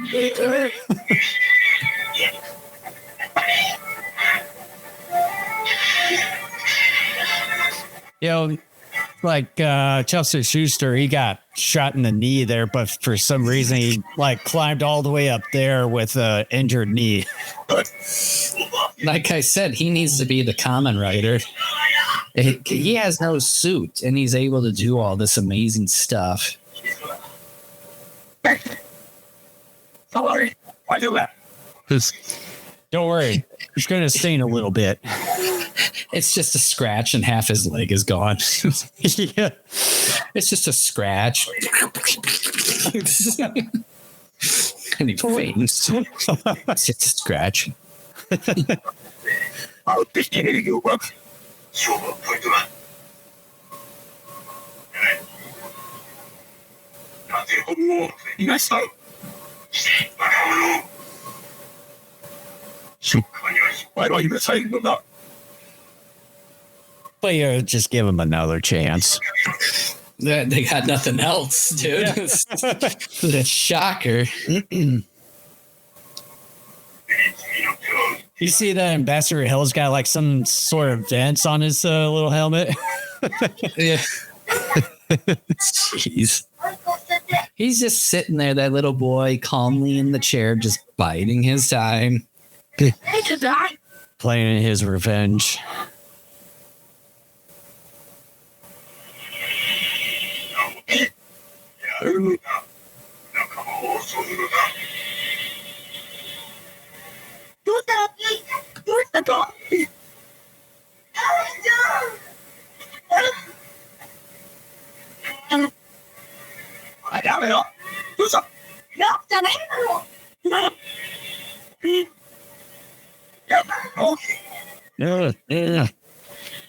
You know, like Chelsea Schuster, he got shot in the knee there, but for some reason he like climbed all the way up there with an injured knee. Like I said, he needs to be the Kamen Rider. He has no suit, and he's able to do all this amazing stuff. Don't worry. Why do that? Don't worry. It's going to stain a little bit. It's just a scratch, and half his leg is gone. Yeah. It's just a scratch. And he faints. It's just a scratch. I'll take you work. Why don't you say that? But you just give him another chance. They got nothing else, dude. Yeah. The shocker. You see that Ambassador Hill's got like some sort of vents on his little helmet? Yeah. Jeez. He's just sitting there, that little boy, calmly in the chair, just biding his time. Planning his revenge.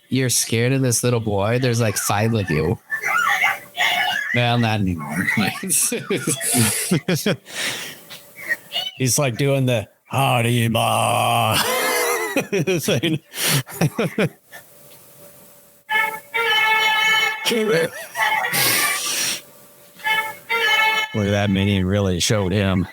You're scared of this little boy? There's like 5 of you. Well, not anymore. He's like doing the Harima thing. Look at that minion really showed him.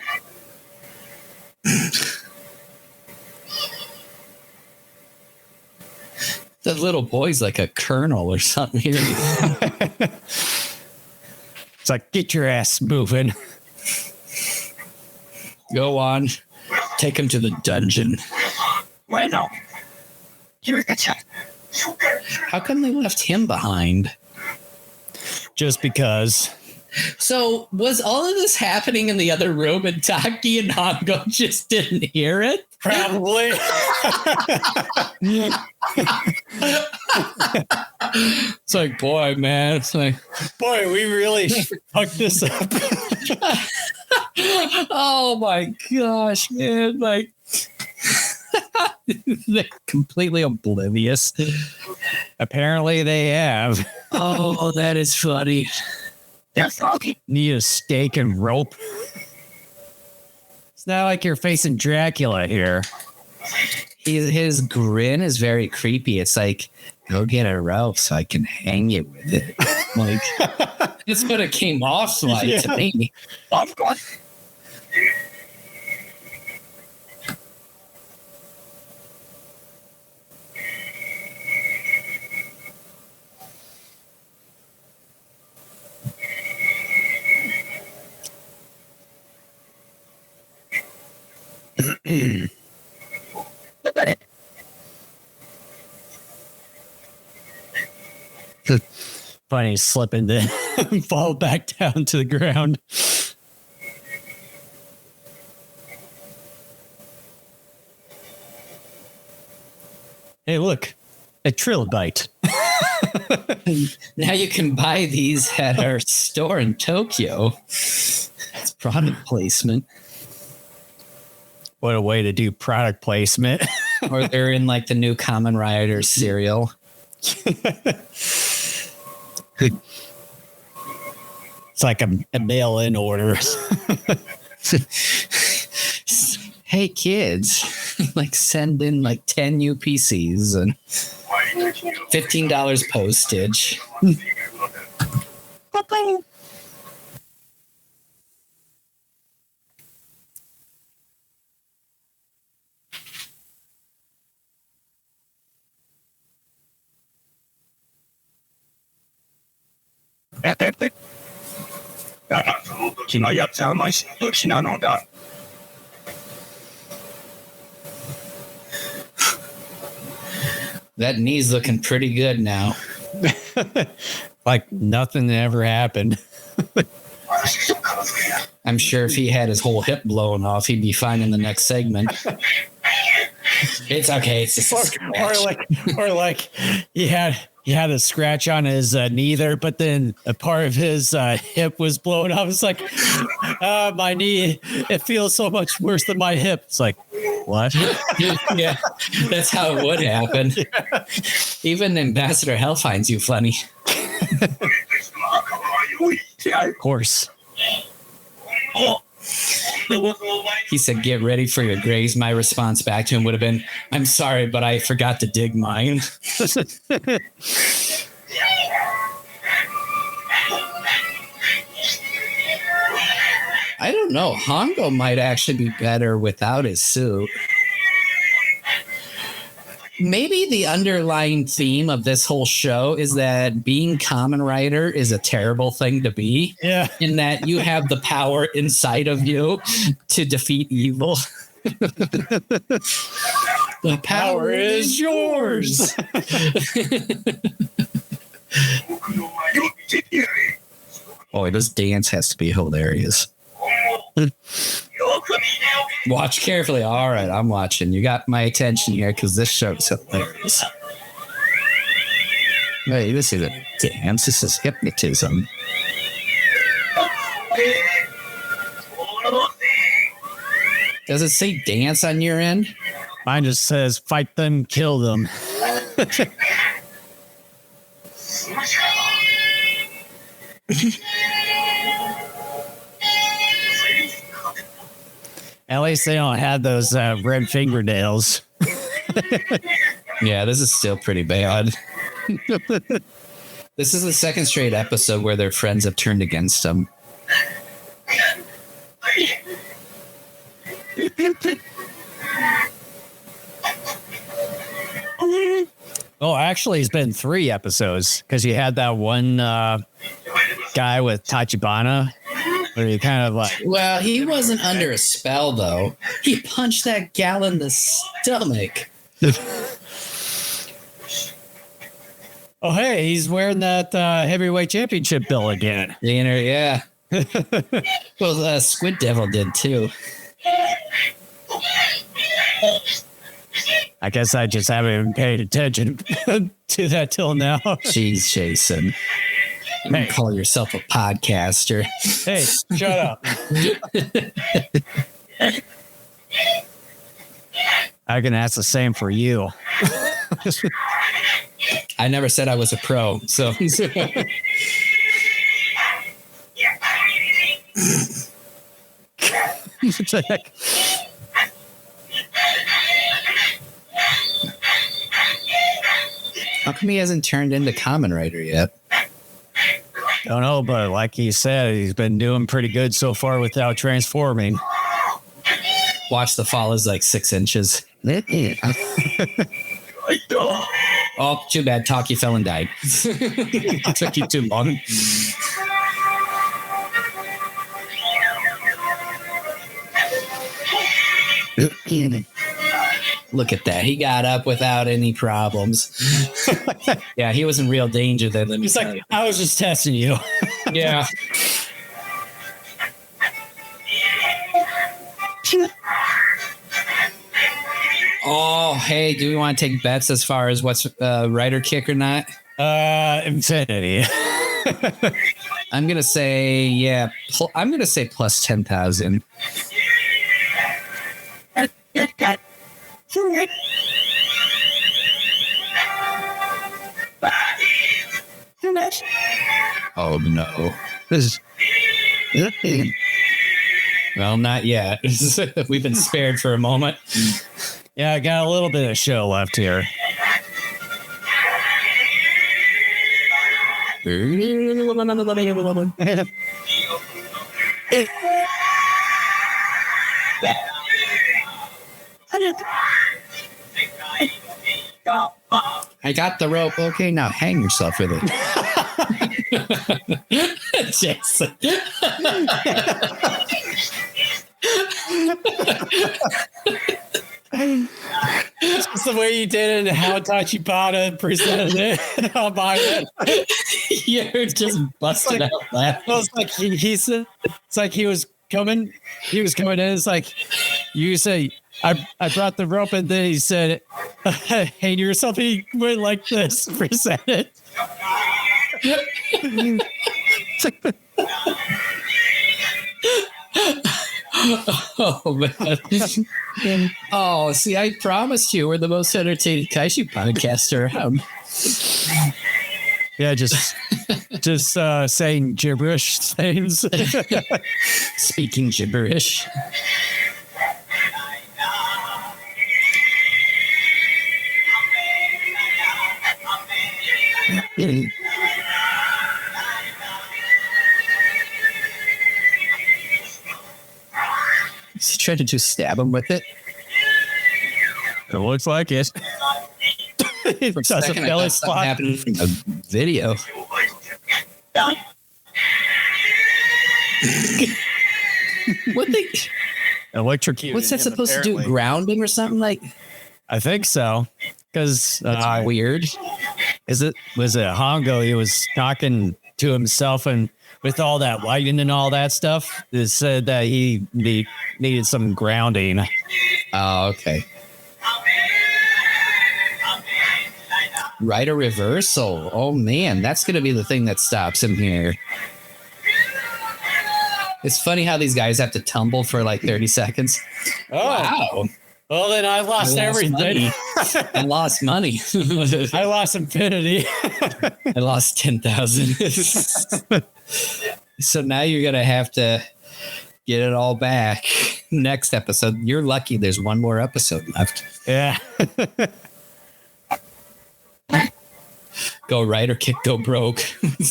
The little boy's like a colonel or something. It's like, get your ass moving. Go on. Take him to the dungeon. How come they left him behind? Just because. So was all of this happening in the other room and Taki and Hongo just didn't hear it? Probably. It's like, boy, man. It's like, boy, we really fucked this up. Oh my gosh, man. Like, they're completely oblivious. Apparently they have. Oh, that is funny. Need a stake and rope. It's not like you're facing Dracula here. His grin is very creepy. It's like, go get a rope so I can hang you with it. Like, that's what it came off like to me. Of course. Funny, slip and then fall back down to the ground. Hey, look, a trilobite. Now you can buy these at our store in Tokyo. It's product placement. What a way to do product placement. Or they're in like the new Kamen Rider cereal. It's like a mail-in order. Hey kids, like send in like 10 UPCs and $15 postage. That knee's looking pretty good now. Like nothing ever happened. I'm sure if he had his whole hip blown off, he'd be fine in the next segment. It's okay. It's just a scratch. Or like he had a scratch on his knee there, but then a part of his hip was blown off. It's like, my knee, it feels so much worse than my hip. It's like, what? Yeah, that's how it would happen. Yeah. Even Ambassador Hell finds you funny. Of course. He said, get ready for your graves. My response back to him would have been, I'm sorry, but I forgot to dig mine. I don't know. Hongo might actually be better without his suit. Maybe the underlying theme of this whole show is that being Kamen Rider is a terrible thing to be. Yeah. In that you have the power inside of you to defeat evil. The power is yours. Boy, this dance has to be hilarious. Watch carefully. All right, I'm watching. You got my attention here because this show's hilarious. Hey, this isn't dance. This is hypnotism. Does it say dance on your end? Mine just says fight them, kill them. At least they don't have those red fingernails. Yeah, this is still pretty bad. This is the second straight episode where their friends have turned against them. Oh, actually, it's been 3 episodes because you had that one guy with Tachibana where you kind of like. Well, he wasn't under a spell, though. He punched that gal in the stomach. Oh, hey, he's wearing that heavyweight championship belt again. Yeah. Well, Squid Devil did, too. I guess I just haven't even paid attention to that till now. Jeez, Jason. You can call yourself a podcaster. Hey, shut up. I can ask the same for you. I never said I was a pro, so. How come he hasn't turned into Kamen Rider yet? Don't know, but like he said, he's been doing pretty good so far without transforming. Watch the fall is like 6 inches. Oh, too bad. Talkie fell and died. Took you too long. Look at that. He got up without any problems. Yeah, he was in real danger then. He's like, I was just testing you. Yeah. Oh, hey, do we want to take bets as far as what's Rider kick or not? Infinity. I'm going to say, yeah, I'm going to say plus 10,000. Oh, no. Well, not yet. We've been spared for a moment. Yeah, I got a little bit of show left here. I got the rope. Okay, now hang yourself with it. Jason. It's just the way you did it and how Tachibana presented it. I'll buy it. You're just busted out laughing. Well, it's like he said, it's like he was coming in. It's like you say, I brought the rope, and then he said, hey, or something. He went like this, presented. Oh, man. Oh, see, I promised you we're the most entertaining Kaiju podcaster. Yeah, just saying gibberish things. Speaking gibberish. Is he trying to just stab him with it? It looks like it. It For a doesn't second, I belly thought something spot. happened from the video. What they? Electrocuted. What's that supposed to do? Grounding or something like? I think so. Because That's weird. was it Hongo? He was talking to himself and with all that lighting and all that stuff, it said that he needed some grounding. Oh, okay. Rider reversal. Oh man, that's gonna be the thing that stops him here. It's funny how these guys have to tumble for like 30 seconds. Oh. Wow. Well, then I lost everything. I lost money. I lost infinity. I lost 10,000. So now you're gonna have to get it all back next episode. You're lucky there's one more episode left. Yeah. Go right or kick, go broke.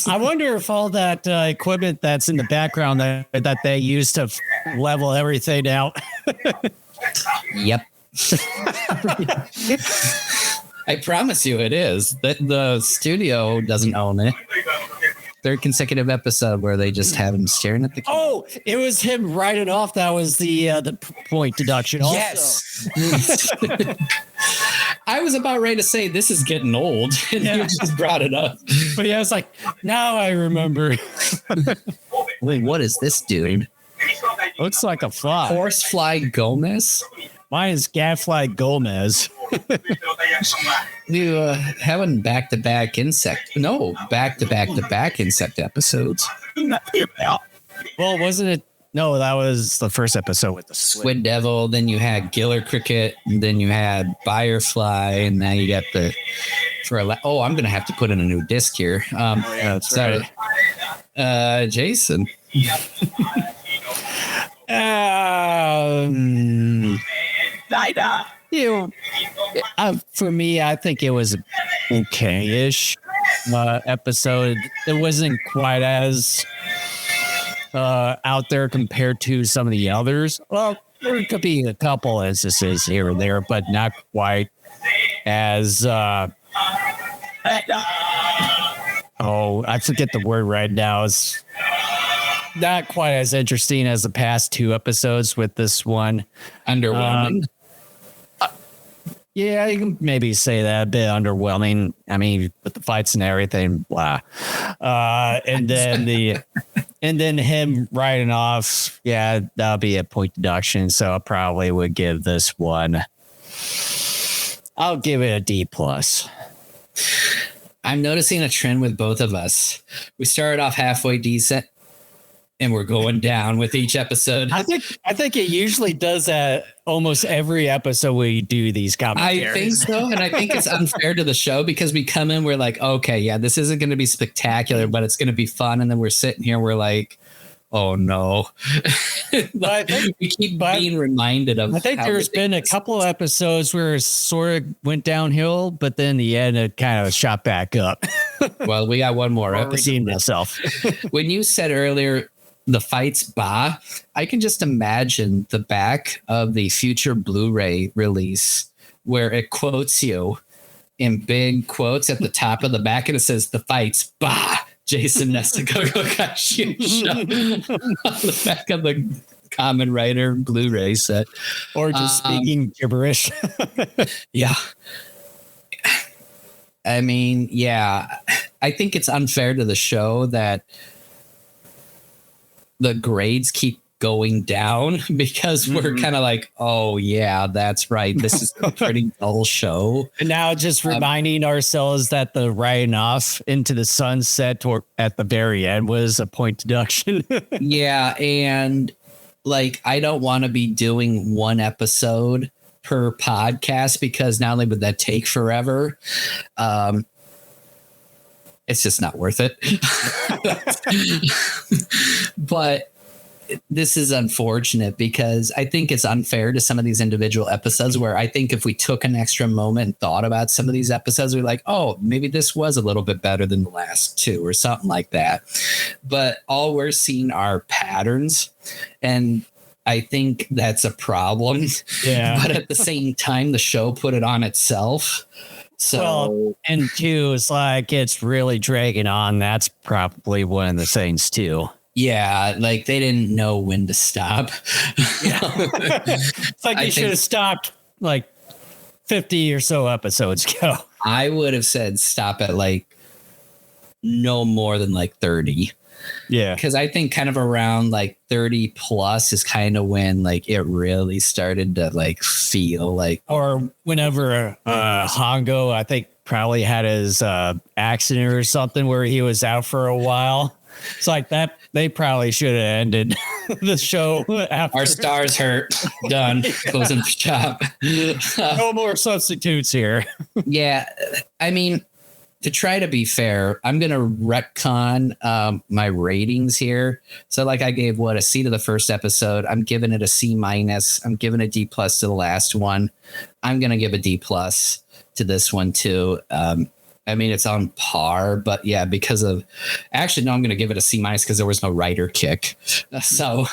I wonder if all that equipment that's in the background that they use to level everything out. Yep. I promise you it is. The studio doesn't own it. Third consecutive episode where they just have him staring at the camera. Oh, it was him riding off. That was the point deduction. Also. Yes. I was about ready to say this is getting old, and you just brought it up. But yeah, I was like, now I remember. Wait, what is this dude? Looks like a fly. Horsefly Gomez? Mine is Gadfly Gomez. We having back-to-back insect insect episodes. Well, wasn't it? No, that was the first episode with the Squid Devil. Then you had Giller Cricket. And then you had Firefly, and now you got the. I'm gonna have to put in a new disc here. That's sorry, right. Jason. For me, I think it was okay-ish episode. It wasn't quite as out there compared to some of the others. Well, there could be a couple instances here and there, but not quite as I forget the word right now. It's not quite as interesting as the past two episodes with this one. Underwhelming. Yeah, you can maybe say that, a bit underwhelming. I mean, with the fights and everything, blah. And then him riding off. Yeah, that'll be a point deduction. So I probably would give this one. I'll give it a D+. I'm noticing a trend with both of us. We started off halfway decent, and we're going down with each episode. I think it usually does that almost every episode we do these commentaries. I think so, and I think it's unfair to the show because we come in, we're like, okay, yeah, this isn't going to be spectacular, but it's going to be fun, and then we're sitting here, we're like, oh no. But we keep being reminded of. I think there's been a couple of episodes where it sort of went downhill, but then in the end it kind of shot back up. Well, we got one more episode. Redeemed myself. When you said earlier the fights, bah, I can just imagine the back of the future Blu-ray release where it quotes you in big quotes at the top of the back, and it says the fights, bah, Jason Nestagogo Kaiju Show on the back of the Kamen Rider Blu-ray set. Or just speaking gibberish. Yeah. I mean, yeah, I think it's unfair to the show that the grades keep going down because we're kind of like, oh yeah, that's right. This is a pretty dull show. And now just reminding ourselves that the riding off into the sunset at the very end was a point deduction. Yeah. And like, I don't want to be doing one episode per podcast because not only would that take forever, it's just not worth it. But this is unfortunate because I think it's unfair to some of these individual episodes where I think if we took an extra moment and thought about some of these episodes, we're like, oh, maybe this was a little bit better than the last two or something like that. But all we're seeing are patterns. And I think that's a problem. Yeah. But at the same time, the show put it on itself. So, well, and two, it's like it's really dragging on. That's probably one of the things too. Yeah, like they didn't know when to stop. Yeah. It's like you should have stopped like 50 or so episodes ago. I would have said stop at like no more than like 30. Yeah. Because I think kind of around like 30 plus is kind of when like it really started to like feel like. Or whenever Hongo, I think, probably had his accident or something where he was out for a while. It's like that. They probably should have ended the show after. Our stars hurt. Done. Closing the shop. No more substitutes here. Yeah. I mean, to try to be fair, I'm going to retcon my ratings here. So like I gave a C to the first episode. I'm giving it a C minus. I'm giving a D plus to the last one. I'm going to give a D plus to this one too. I mean, it's on par, but yeah, because of actually, no, I'm going to give it a C minus because there was no writer kick. So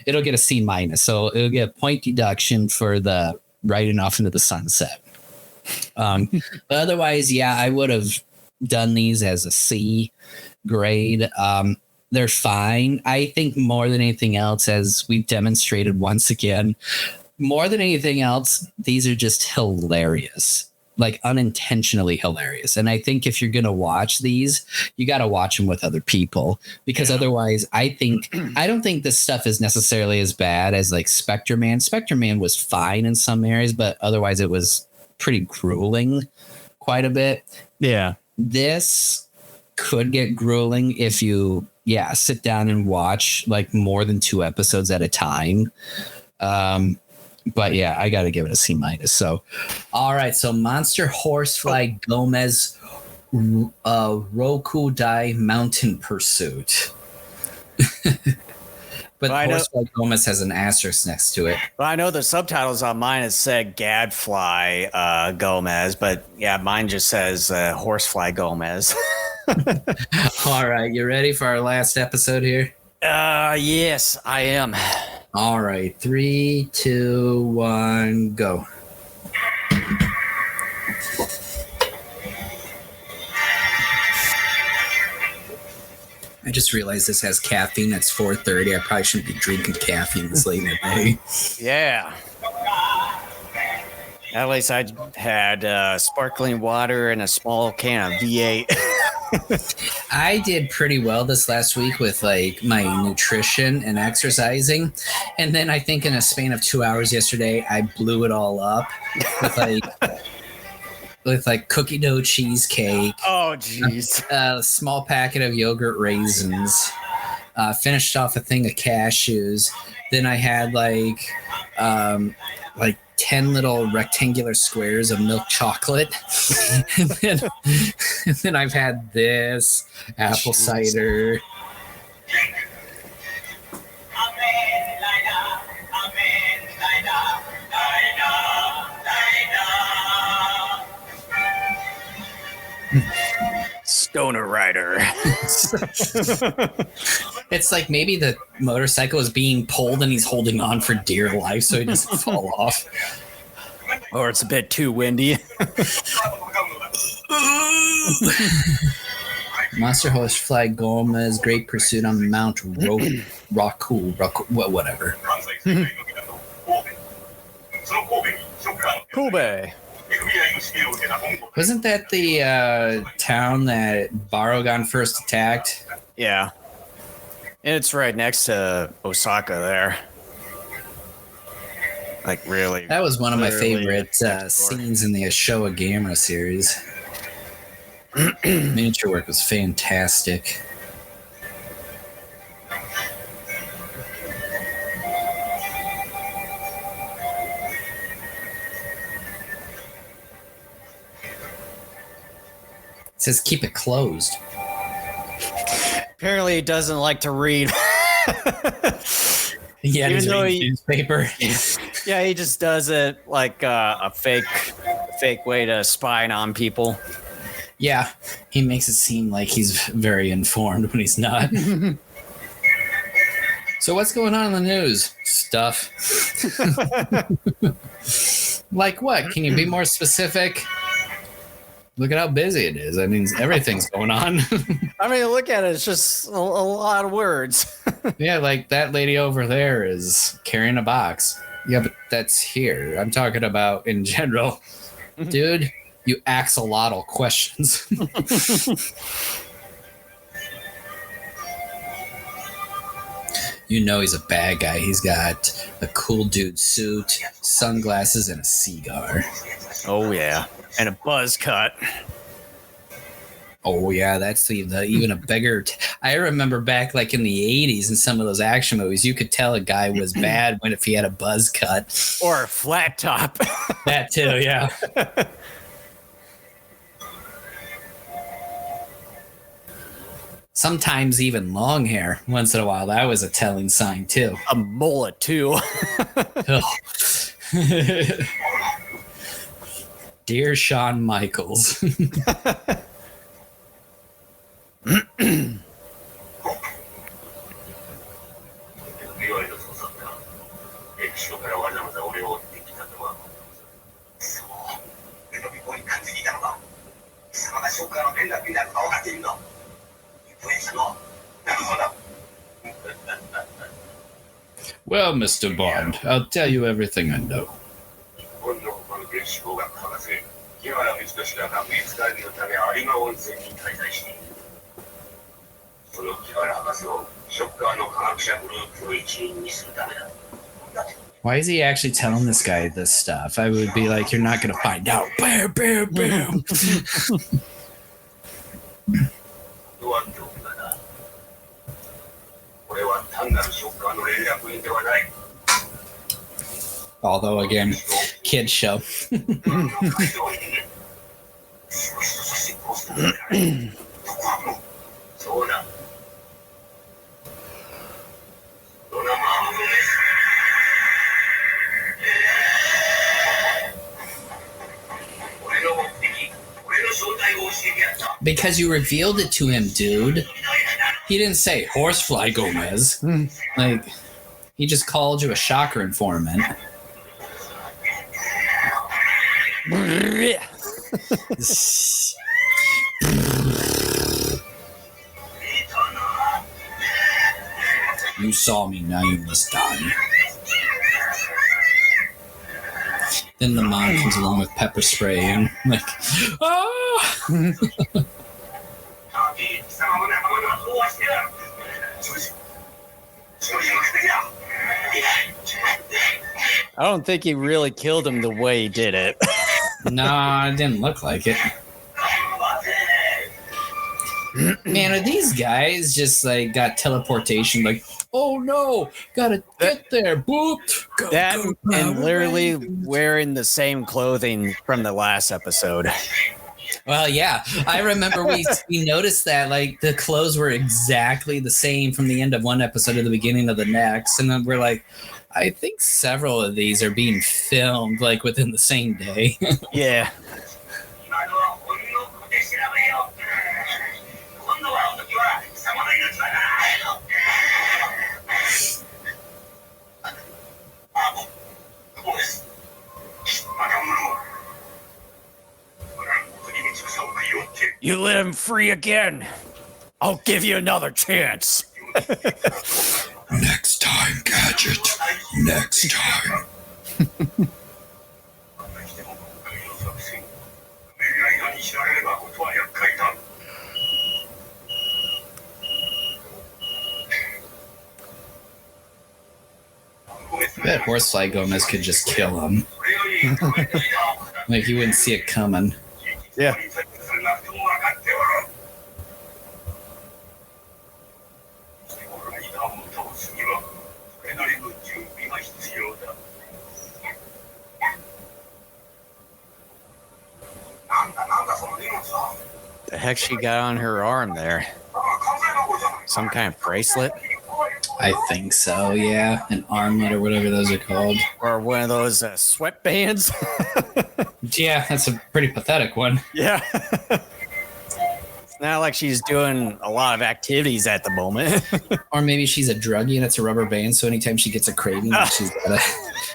it'll get a C minus. So it'll get a point deduction for the writing off into the sunset. But otherwise, yeah, I would have done these as a C grade. They're fine. I think more than anything else, as we've demonstrated once again, more than anything else, these are just hilarious. Like unintentionally hilarious. And I think if you're going to watch these, you got to watch them with other people because otherwise I don't think this stuff is necessarily as bad as like Spectre Man. Spectre Man was fine in some areas, but otherwise it was pretty grueling quite a bit. Yeah. This could get grueling if you, sit down and watch like more than 2 episodes at a time. But yeah, I got to give it a C minus. So, all right. So Monster Horsefly Gomez Roku Dai Mountain Pursuit. But Horsefly Gomez has an asterisk next to it. Well, I know the subtitles on mine has said Gadfly Gomez, but yeah, mine just says Horsefly Gomez. All right. You ready for our last episode here? Yes, I am. All right, 3, 2, 1, go. I just realized this has caffeine. It's 4:30. I probably shouldn't be drinking caffeine this late in the day. Yeah. At least I had sparkling water and a small can of V8. I did pretty well this last week with like my nutrition and exercising. And then I think in a span of 2 hours yesterday, I blew it all up with like cookie dough cheesecake. Oh, jeez. A small packet of yogurt raisins. Finished off a thing of cashews. Then I had like 10 little rectangular squares of milk chocolate. and then I've had this apple cider. Stoner Rider. It's like maybe the motorcycle is being pulled and he's holding on for dear life so he doesn't fall off. Or it's a bit too windy. Monster Horsefly Gomez, Great Pursuit on Mount Raku, whatever. Kobe. Wasn't that the town that Barugon first attacked? Yeah. And it's right next to Osaka there. Like, really. That was one of my favorite scenes in the Showa Gamera series. Miniature work was fantastic. It says keep it closed. Apparently he doesn't like to read. Yeah, even though newspaper. Yeah, he just does it like a fake way to spy on people. Yeah, he makes it seem like he's very informed when he's not. So what's going on in the news? Stuff. Like what? Can you be more specific? Look at how busy it is. I mean, everything's going on. I mean, look at it. It's just a lot of words. Yeah, like that lady over there is carrying a box. Yeah, but that's here. I'm talking about in general. Dude, you axolotl questions. You know he's a bad guy. He's got a cool dude suit, sunglasses, and a cigar. Oh, yeah. And a buzz cut. Oh, yeah, that's even a bigger... I remember back like in the 80s in some of those action movies, you could tell a guy was bad if he had a buzz cut. Or a flat top. That too, yeah. Sometimes even long hair. Once in a while, that was a telling sign too. A mullet, too. Dear Shawn Michaels. Well, Mr. Bond, I'll tell you everything I know. Why is he actually telling this guy this stuff? I would be like, you're not going to find out. Bam, bam, bam. Although, again, kids show. Because you revealed it to him, dude. He didn't say Horsefly Gomez. Like, he just called you a shocker informant. You saw me, now you must die. Then the mom comes along with pepper spray and like, oh! I don't think he really killed him the way he did it. Nah, it didn't look like it. Man, are these guys just like got teleportation? Like, oh no, gotta get there, boop. Go, That go, and go. literally wearing the same clothing from the last episode. Well, yeah, I remember we noticed that like the clothes were exactly the same from the end of one episode to the beginning of the next, and then we're like, I think several of these are being filmed like within the same day. Yeah. You let him free again. I'll give you another chance. Next time, Gadget. Next time. I bet Horsefly Gomez could just kill him. Like, you wouldn't see it coming. Yeah. The heck she got on her arm there? Some kind of bracelet? I think so, yeah. An armlet or whatever those are called. Or one of those sweatbands? Yeah, that's a pretty pathetic one. Yeah. It's not like she's doing a lot of activities at the moment. Or maybe she's a druggie and it's a rubber band, so anytime she gets a craving, she's got to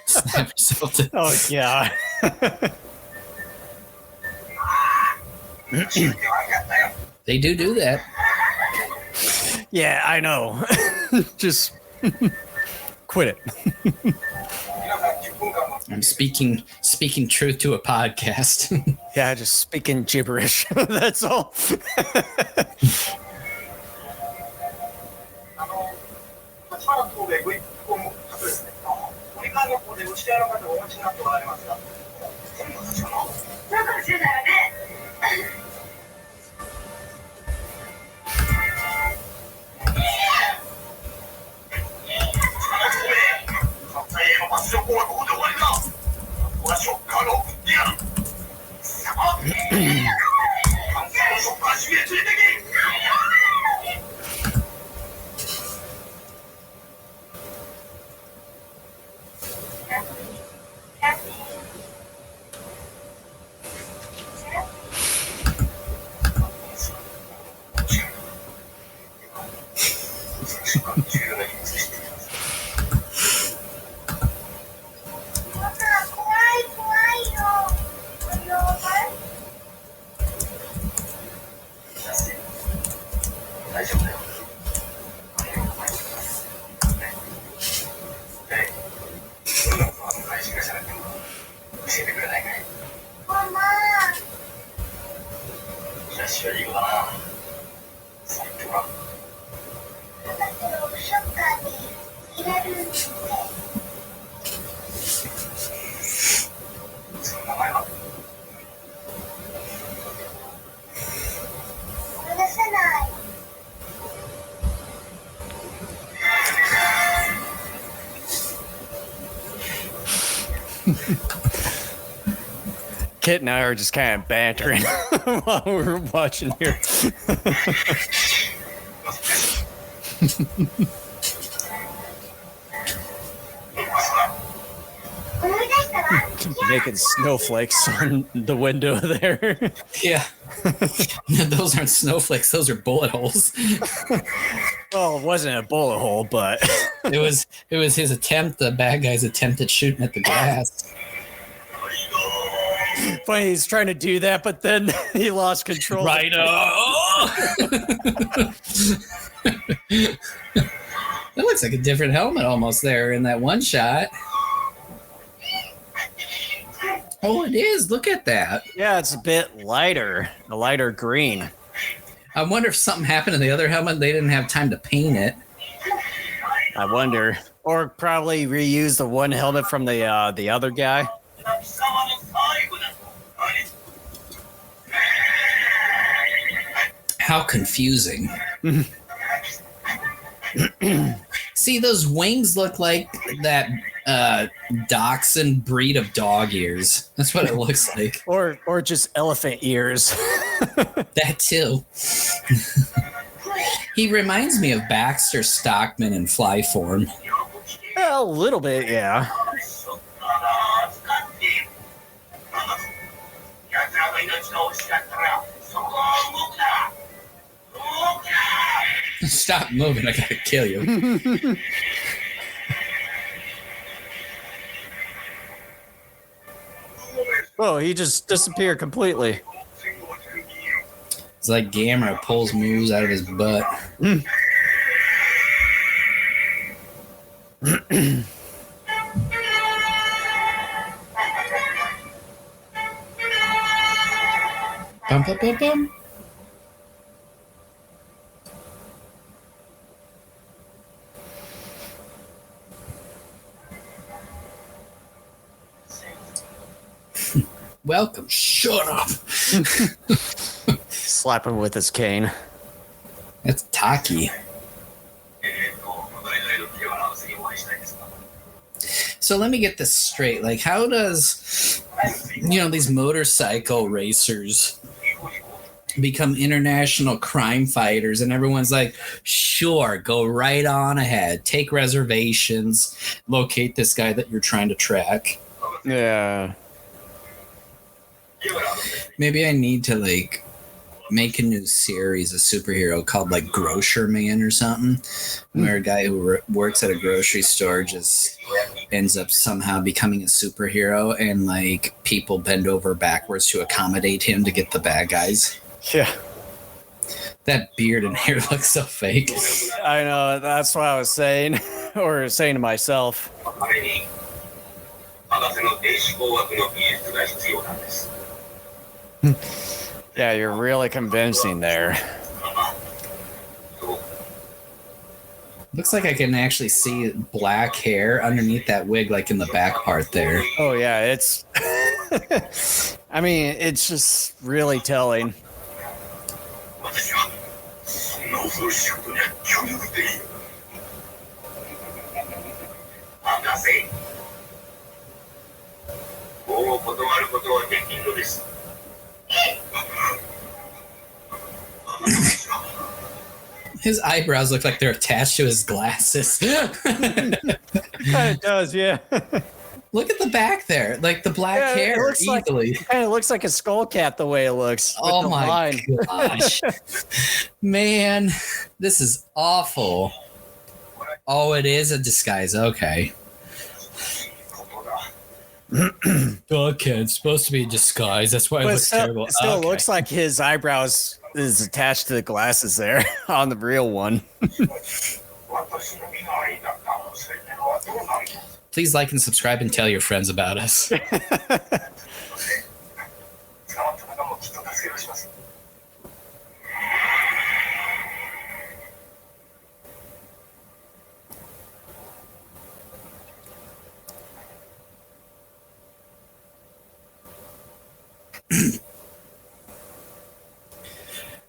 snap herself to... Oh, yeah. They do that. Yeah, I know. Just quit it. I'm speaking truth to a podcast. Yeah, just speaking gibberish. That's all. Kit and I are just kind of bantering while we're watching here. Making snowflakes on the window there. Yeah. Those aren't snowflakes. Those are bullet holes. Well, it wasn't a bullet hole, but It was his attempt, the bad guy's attempt at shooting at the glass. funny he's trying to do that, but then he lost control. Right. That looks like a different helmet almost there in that one shot. Oh, it is. Look at that. Yeah, it's a bit lighter, a lighter green. I wonder if something happened to the other helmet. They didn't have time to paint it. I wonder. Or probably reuse the one helmet from the other guy. How confusing. See, those wings look like that dachshund breed of dog ears. That's what it looks like. Or just elephant ears. That too. He reminds me of Baxter Stockman in fly form. A little bit, yeah. Stop moving, I gotta kill you. Oh, he just disappeared completely. It's like Gamera pulls moves out of his butt. Bum, bum, bum, bum. Welcome. Shut up. Slap him with his cane. That's Taki. So let me get this straight. Like, how does, these motorcycle racers become international crime fighters? And everyone's like, sure, go right on ahead. Take reservations. Locate this guy that you're trying to track. Yeah. Maybe I need to, make a new series, a superhero called, Grocer Man or something, where a guy who works at a grocery store just ends up somehow becoming a superhero, and, people bend over backwards to accommodate him to get the bad guys. Yeah. That beard and hair looks so fake. I know, that's what I was saying, or saying to myself. Yeah, you're really convincing there. Looks like I can actually see black hair underneath that wig, like in the back part there. Oh yeah, it's. I mean, it's just really telling. His eyebrows look like they're attached to his glasses. Kind of does, yeah. Look at the back there, like the black hair. It looks easily. kind of looks like a skull cat the way it looks. Oh my gosh, man, this is awful. Oh, it is a disguise. Okay. Okay, it's supposed to be a disguise. That's why it looks terrible. It still looks like his eyebrows is attached to the glasses there on the real one. Please like and subscribe and tell your friends about us.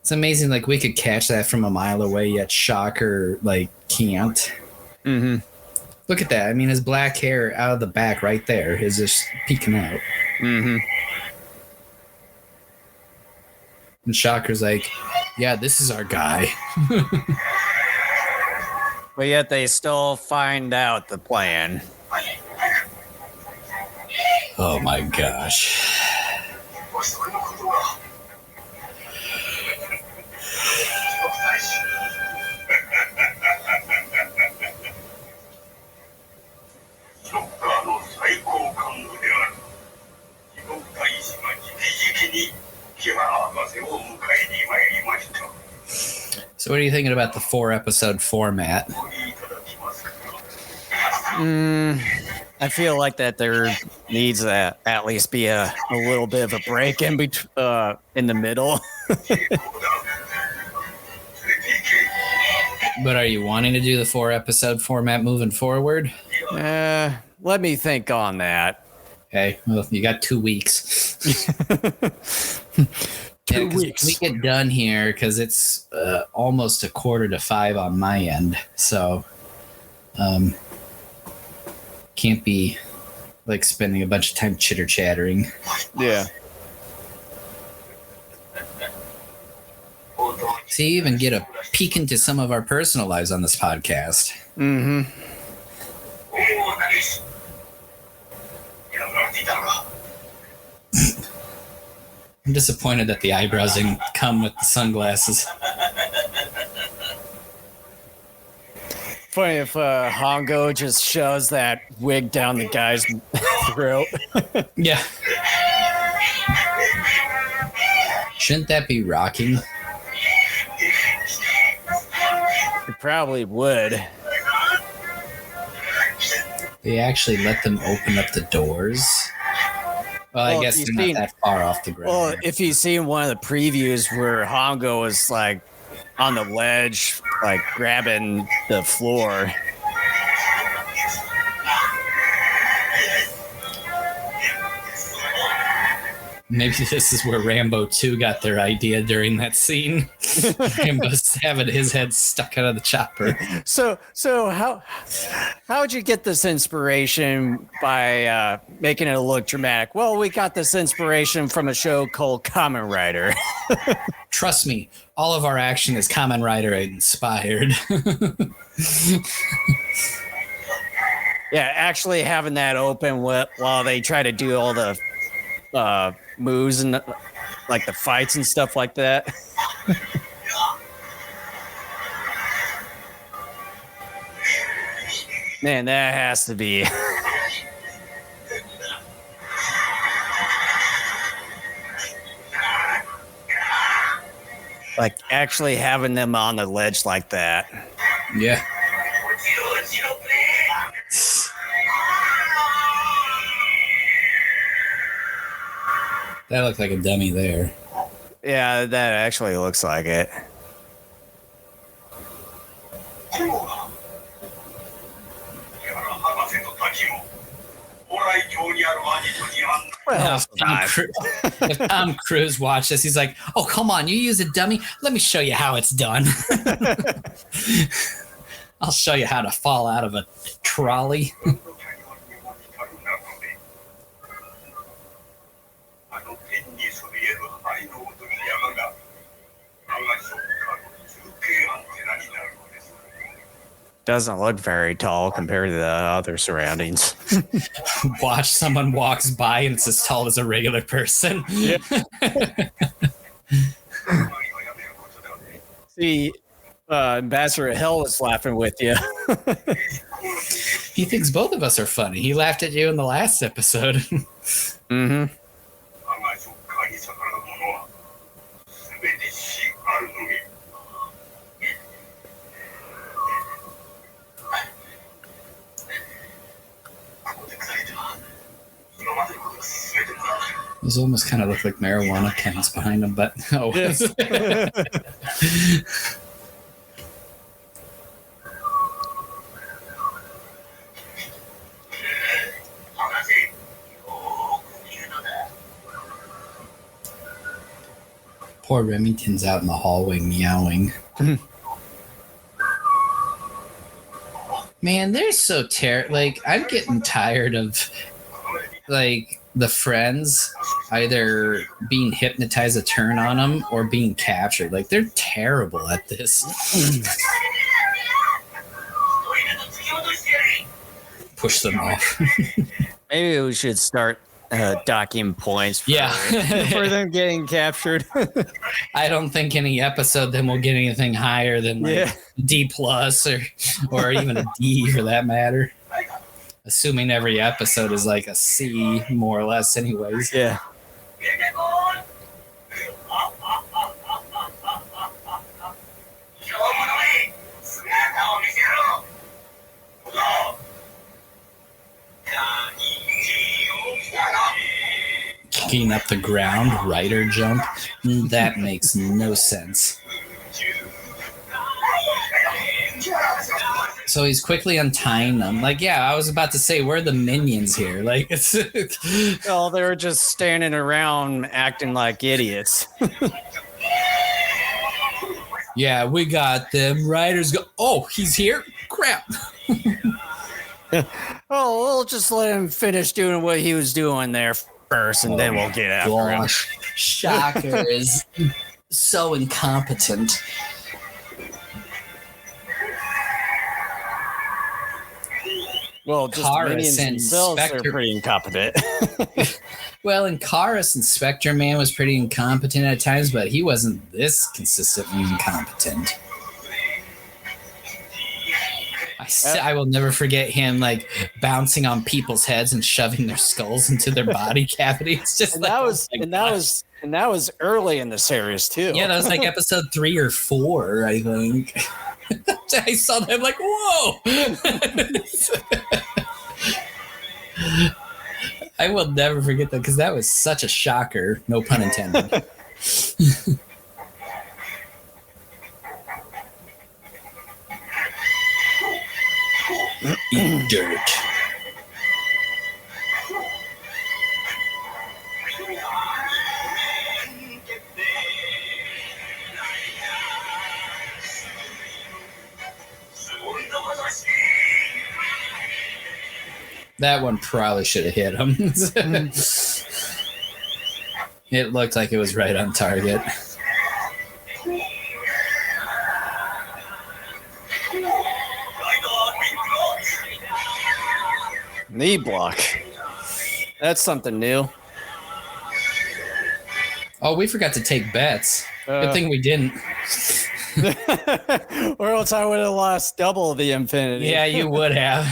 It's amazing, like we could catch that from a mile away, yet Shocker like can't. Mm-hmm. Look at that. I mean, his black hair out of the back right there is just peeking out. Mm-hmm. And Shocker's like, yeah, this is our guy. But yet they still find out the plan. Oh my gosh. So what are you thinking about the 4-episode format? I feel like that there needs to at least be a little bit of a break in in the middle. But are you wanting to do the 4-episode format moving forward? Let me think on that. Okay, well, you got 2 weeks. 2 weeks. We get done here because it's almost 4:45 on my end, so can't be like spending a bunch of time chitter chattering. Yeah. See, you even get a peek into some of our personal lives on this podcast. Mm-hmm. I'm disappointed that the eyebrows didn't come with the sunglasses. Funny if Hongo just shoves that wig down the guy's throat. Yeah. Shouldn't that be rocking? It probably would. They actually let them open up the doors. Well, I guess they're not that far off the ground. Well, if you've seen one of the previews where Hongo was like on the ledge, like grabbing the floor. Maybe this is where Rambo 2 got their idea during that scene. Rambo's having his head stuck out of the chopper. So how'd you get this inspiration by making it look dramatic? Well, we got this inspiration from a show called Kamen Rider. Trust me, all of our action is Kamen Rider inspired. Yeah, actually having that open while they try to do all the moves and like the fights and stuff like that. Man, that has to be. Like actually having them on the ledge like that. Yeah. That looked like a dummy there. Yeah, that actually looks like it. Well, If Tom Cruise watched this, he's like, "Oh, come on, you use a dummy? Let me show you how it's done. I'll show you how to fall out of a trolley." doesn't look very tall compared to the other surroundings. Watch someone walks by and it's as tall as a regular person. Yeah. See, Ambassador Hell is laughing with you. He thinks both of us are funny. He laughed at you in the last episode. Mm-hmm. Those almost kind of look like marijuana cans behind them, but oh. Yes. Poor Remington's out in the hallway meowing. Man, they're so like, I'm getting tired of like the friends either being hypnotized to turn on them or being captured. Like, they're terrible at this. Push them off. Maybe we should start docking points for, Yeah. for them getting captured. I don't think any episode then will get anything higher than like D plus or even a D for that matter. Assuming every episode is like a C more or less anyways. Yeah. Kicking up the ground, rider jump. That makes no sense. So he's quickly untying them. Like, yeah, I was about to say, where are the minions here? Like, it's Well, they were just standing around acting like idiots. yeah, we got them. Riders go. Oh, he's here. Crap. Oh, we'll just let him finish doing what he was doing there first, and then we'll get after him. Shocker is so incompetent. Well, just Karis the minions and themselves are Spectre. pretty incompetent. Well, and Karis and Spectre Man was pretty incompetent at times, but he wasn't this consistently incompetent. I will never forget him like bouncing on people's heads and shoving their skulls into their body cavity. It's just and like, that was early in the series too. yeah, that was like episode 3 or 4, I think. I saw that, I'm like, whoa! I will never forget that because that was such a shocker. No pun intended. Eat dirt. That one probably should have hit him. It looked like it was right on target. Knee block. That's something new. Oh, we forgot to take bets. Good thing we didn't. Or else I would have lost double the infinity. Yeah, you would have.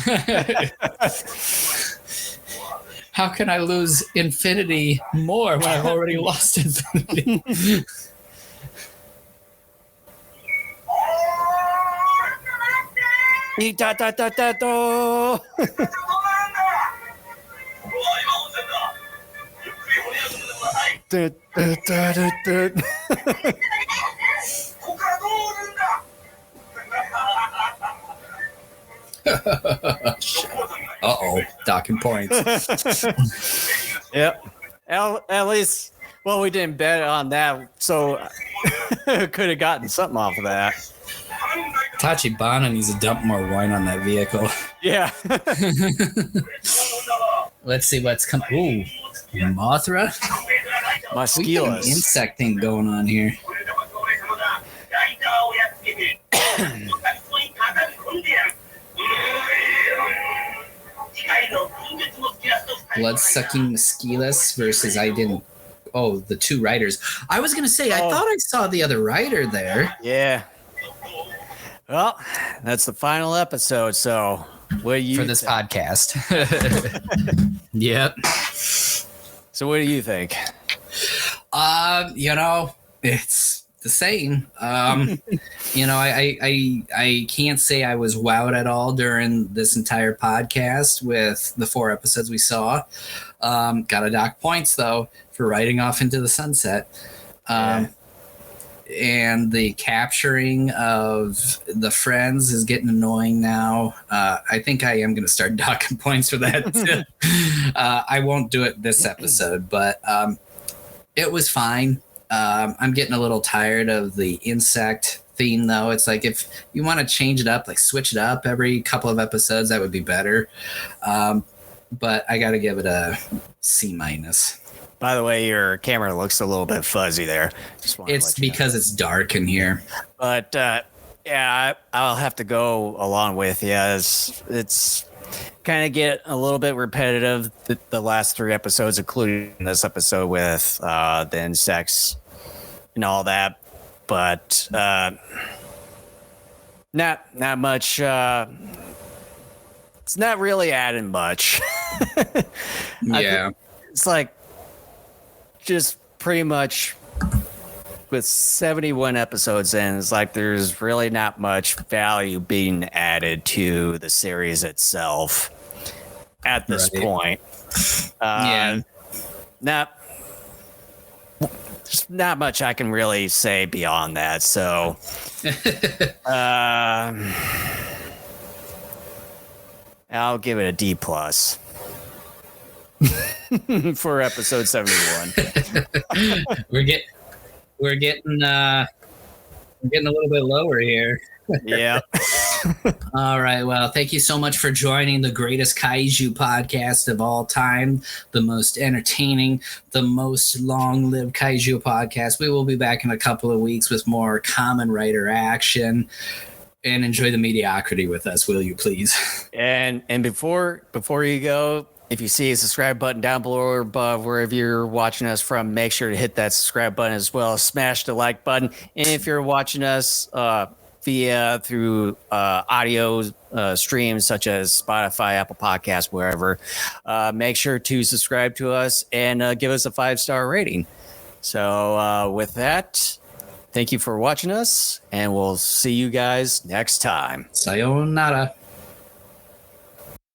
How can I lose infinity more when I've already lost infinity? Uh-oh. docking points. Yep. At least, well, we didn't bet on that, so could have gotten something off of that. Tachibana needs to dump more wine on that vehicle. Yeah. Let's see what's coming. Ooh, Mothra. We got an Musculus. insect thing going on here. Blood-sucking Musculus versus the two riders. I was going to say, I thought I saw the other rider there. Yeah. Well, that's the final episode, so what do you For this think? podcast. Yep. So what do you think? It's the same. I can't say I was wowed at all during this entire podcast with the 4 episodes we saw. Got to dock points though for riding off into the sunset. And the capturing of the friends is getting annoying now. I think I am going to start docking points for that. I won't do it this episode, but it was fine. I'm getting a little tired of the insect theme, though. It's like if you want to change it up, like switch it up every couple of episodes, that would be better. But I got to give it a C-. By the way, your camera looks a little bit fuzzy there. It's because it's dark in here. But I'll have to go along with you. It's kind of get a little bit repetitive. The last 3 episodes, including this episode with the insects and all that, but not much. It's not really adding much. Yeah, it's like just pretty much with 71 episodes in, it's like there's really not much value being added to the series itself at this point. There's not much I can really say beyond that. So, I'll give it a D+ for episode 71. we're getting a little bit lower here. Yeah. All right. Well, thank you so much for joining the greatest kaiju podcast of all time, the most entertaining, the most long-lived kaiju podcast. We will be back in a couple of weeks with more Kamen Rider action. And enjoy the mediocrity with us, will you please? And before you go, if you see a subscribe button down below or above, wherever you're watching us from, make sure to hit that subscribe button as well. Smash the like button. And if you're watching us through audio streams such as Spotify, Apple Podcasts, wherever, make sure to subscribe to us and give us a 5-star rating. So with that, thank you for watching us, and we'll see you guys next time. Sayonara.